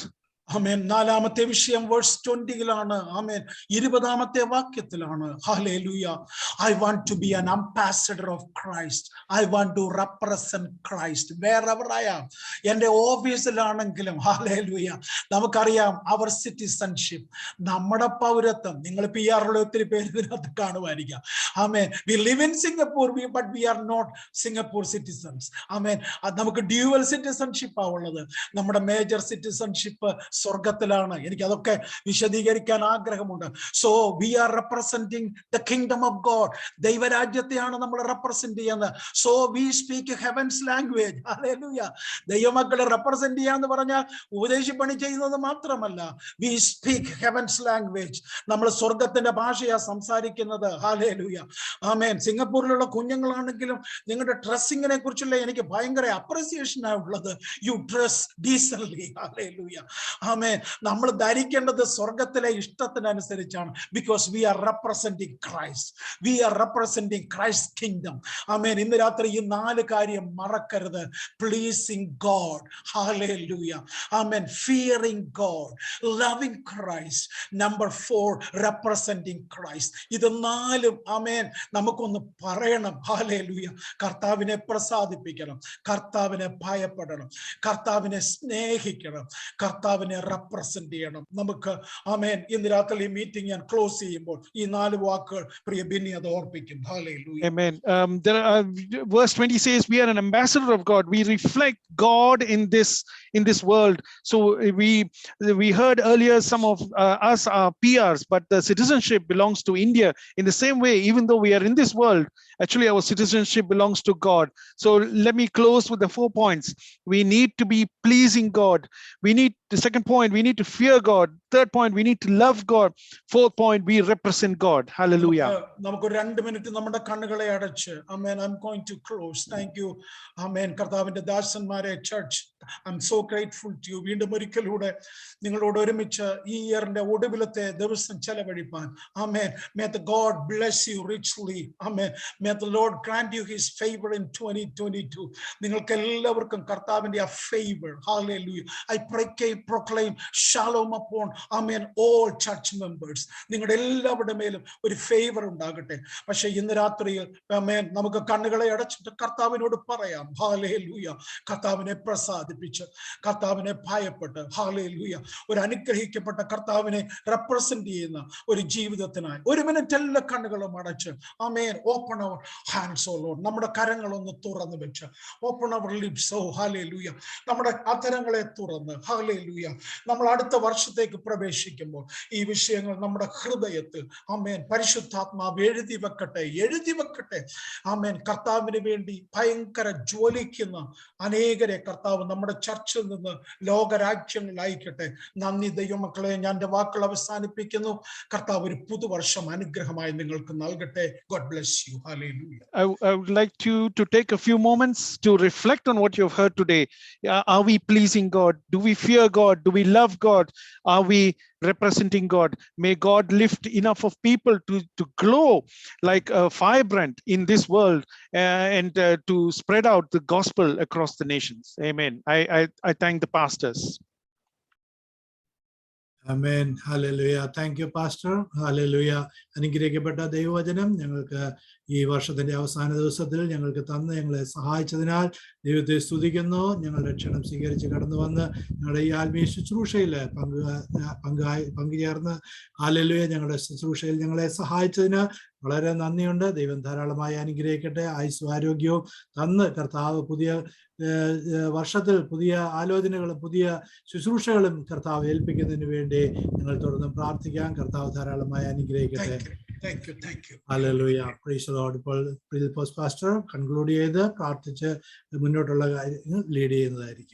S1: ആമേൻ. 4ാമത്തെ വിഷയം വേഴ്സ് 20-ലാണ്. ആമേൻ. 20ാമത്തെ വാക്യത്തിലാണ്. ഹല്ലേലൂയ. I want to be an ambassador of Christ. I want to represent Christ wherever I am. എൻ്റെ ഓഫീസിലാണെങ്കിലും, ഹല്ലേലൂയ, നമുക്കറിയാം അവർ സിറ്റിസൺഷിപ്പ്, നമ്മുടെ പൗരത്വം. നിങ്ങൾ PR ഉള്ള ഒത്തിരി പേര് ഇതിനകത്ത് കാണുമായിരിക്കാം. ആമേൻ. We live in Singapore, but we are not Singapore citizens. ആമേൻ. നമുക്ക് ഡ്യുവൽ സിറ്റിസൺഷിപ്പ് ആവുള്ളത്. നമ്മുടെ മേജർ സിറ്റിസൺഷിപ്പ് സ്വർഗത്തിലാണ്. എനിക്ക് അതൊക്കെ വിശദീകരിക്കാൻ ആഗ്രഹമുണ്ട്. So we are representing the kingdom of God. ദൈവരാജ്യത്തെയാണ് നമ്മൾ റെപ്രസെന്റ് ചെയ്യുന്നത്. So we speak heaven's language. ഹല്ലേലൂയ. ദൈവമക്കളെ റെപ്രസെന്റ് ചെയ്യാന്ന് പറഞ്ഞാൽ ഉപദേശിപ്പണി ചെയ്യുന്നത് മാത്രമല്ല, വി സ്പീക്ക് ഹെവൻസ് ലാംഗ്വേജ്. നമ്മൾ സ്വർഗത്തിന്റെ ഭാഷയാ സംസാരിക്കുന്നത്. ഹല്ലേലൂയ. ആമേൻ. സിംഗപ്പൂരിലുള്ള കുഞ്ഞുങ്ങളാണെങ്കിലും നിങ്ങളുടെ ഡ്രസ്സിങ്ങിനെ കുറിച്ചുള്ള എനിക്ക് ഭയങ്കര അപ്രിസിയേഷനാണ് ഉള്ളത്. You dress decently. ഹല്ലേലൂയ. ആമേൻ. നമ്മൾ ധരിക്കേണ്ടത് സ്വർഗത്തിലെ ഇഷ്ടത്തിനനുസരിച്ചാണ്. Because we are representing Christ, we are representing Christ kingdom. ആമേൻ. ഇന്ന് രാത്രി ഈ 4 കാര്യം മറക്കരുത്. പ്ലീസിങ് ഗോഡ്, ഹല്ലേലൂയ, ആമേൻ, fearing God, loving Christ, number 4 representing Christ. ഇത് 4ഉം ആമേൻ നമുക്കൊന്ന് പറയണം. ഹല്ലേലൂയ. കർത്താവിനെ പ്രസാദിപ്പിക്കണം, കർത്താവിനെ ഭയപ്പെടണം, കർത്താവിനെ സ്നേഹിക്കണം, കർത്താവിനെ റെപ്രസെന്റ് ചെയ്യണം. നമുക്ക് ആമേൻ ഇന്ന് രാത്രി ഈ മീറ്റിംഗ് ഞാൻ ക്ലോസ് ചെയ്യുമ്പോൾ ഈ 4 വാക്കുകൾ പ്രിയ ബിന്നി അത് ഓർപ്പിക്കും. Hallelujah.
S2: Amen. Verse 20 says we are an ambassador of God. We reflect God in this world. So we heard earlier some of us are PRs, but the citizenship belongs to India. In the same way, even though we are in this world, actually our citizenship belongs to God. So let me close with the 4 points. We need to be pleasing God. The second point, we need to fear God. Third point, we need to love God. Fourth point, we represent God. Hallelujah.
S1: നമുക്ക് 2 മിനിറ്റ് നമ്മുടെ കണ്ണുകളെ അടച്ച്, ആമേൻ, I'm going to close. Thank you. ആമേൻ. കർത്താവിന്റെ ദാസന്മാരെ, church, I'm so grateful to you. വീണ്ടും ഒരിക്കലൂടെ നിങ്ങളോട് ഒരുമിച്ച് ഈ ഇയറിന്റെ ഒടുവിലത്തെ ദിവസം ചെലവഴിപ്പാൻ. ആമേൻ. May the God bless you richly. Amen. May the Lord grant you his favor in 2022. നിങ്ങൾക്ക് എല്ലാവർക്കും കർത്താവിന്റെ ആ favor. Hallelujah. I proclaim shalom upon, amen, all church members. നിങ്ങളുടെ എല്ലാവരുടെ മേലും ഒരു ഫേവർ ഉണ്ടാകട്ടെ. പക്ഷെ ഇന്ന് രാത്രിയിൽ ആമേൻ നമുക്ക് കണ്ണുകളെ അടച്ചിട്ട് കർത്താവിനോട് പറയാം. ഹല്ലേലൂയ. കർത്താവിനെ പ്രസാദിപ്പിച്ച്, കർത്താവിനെ ഭയപ്പെട്ട്, ഹല്ലേലൂയ, ഒരു അനുഗ്രഹിക്കപ്പെട്ട കർത്താവിനെ റെപ്രസെന്റ് ചെയ്യുന്ന ഒരു ജീവിതത്തിനായി 1 മിനിറ്റ് എല്ലാ കണ്ണുകളും അടച്ച്, ആമേൻ, open our hands. Oh Lord, നമ്മുടെ കരങ്ങളൊന്ന് തുറന്നു വെച്ച്, ഓപ്പൺ അവർ ലിപ്സ്. ഓ ഹല്ലേലൂയ. നമ്മുടെ അധരങ്ങളെ തുറന്ന്, ഹല്ലേലൂയ, നമ്മൾ അടുത്ത വർഷത്തേക്ക് പ്രവേശിക്കുമ്പോൾ ഈ വിഷയങ്ങൾ നമ്മുടെ ഹൃദയത്തിൽ, ആമേൻ, പരിശുദ്ധാത്മാവ് എഴുതി വെക്കട്ടെ. ആമേൻ. കർത്താവിന് വേണ്ടി ഭയങ്കര ജ്വലിക്കുന്ന അനേകരെ കർത്താവ് നമ്മുടെ ചർച്ചിൽ നിന്ന് ലോകരാജ്യങ്ങളിൽ അയക്കട്ടെ. നന്ദി ദൈവമക്കളെ. ഞാൻ എൻ്റെ വാക്കുകൾ അവസാനിപ്പിക്കുന്നു. കർത്താവ് ഒരു പുതുവർഷം അനുഗ്രഹമായി നിങ്ങൾക്ക് നൽകട്ടെ. God bless you. Hallelujah.
S2: I would like you to take a few moments to reflect on what you've heard today. Are we pleasing God? Do we fear God? Do we love God? Are we representing God. May God lift enough of people to glow like a firebrand in this world and to spread out the gospel across the nations. Amen. I thank the pastors.
S4: Amen. Hallelujah. Thank you, Pastor. Hallelujah. അനുഗ്രഹിക്കപ്പെട്ട ദൈവവചനം ഞങ്ങൾക്ക് ഈ വർഷത്തിന്റെ അവസാന ദിവസത്തിൽ ഞങ്ങൾക്ക് തന്ന് ഞങ്ങളെ സഹായിച്ചതിനാൽ ദൈവത്തെ സ്തുതിക്കുന്നു. ഞങ്ങളുടെ ക്ഷണം സ്വീകരിച്ച് കടന്നു വന്ന് ഞങ്ങളുടെ ഈ ആത്മീയ ശുശ്രൂഷയിൽ പങ്കുചേർന്ന് ഹല്ലേലൂയ ഞങ്ങളുടെ ശുശ്രൂഷയിൽ ഞങ്ങളെ സഹായിച്ചതിന് വളരെ നന്ദിയുണ്ട്. ദൈവം ധാരാളമായി അനുഗ്രഹിക്കട്ടെ. ആയുസ്സും ആരോഗ്യവും തന്ന് കർത്താവ് പുതിയ വർഷത്തിൽ പുതിയ ആലോചനകളും പുതിയ ശുശ്രൂഷകളും കർത്താവ് ഏൽപ്പിക്കുന്നതിന് വേണ്ടി ഞങ്ങൾ തുടർന്ന് പ്രാർത്ഥിക്കാം. കർത്താവ് ധാരാളമായി അനുഗ്രഹിക്കട്ടെ. ഹല്ലേലൂയ. Praise the Lord. ഇപ്പോൾ ഫിലിപ്പോസ് പാസ്റ്റർ കൺക്ലൂഡ് ചെയ്ത് പ്രാർത്ഥിച്ച് മുന്നോട്ടുള്ള കാര്യങ്ങൾ ലീഡ് ചെയ്യുന്നതായിരിക്കും.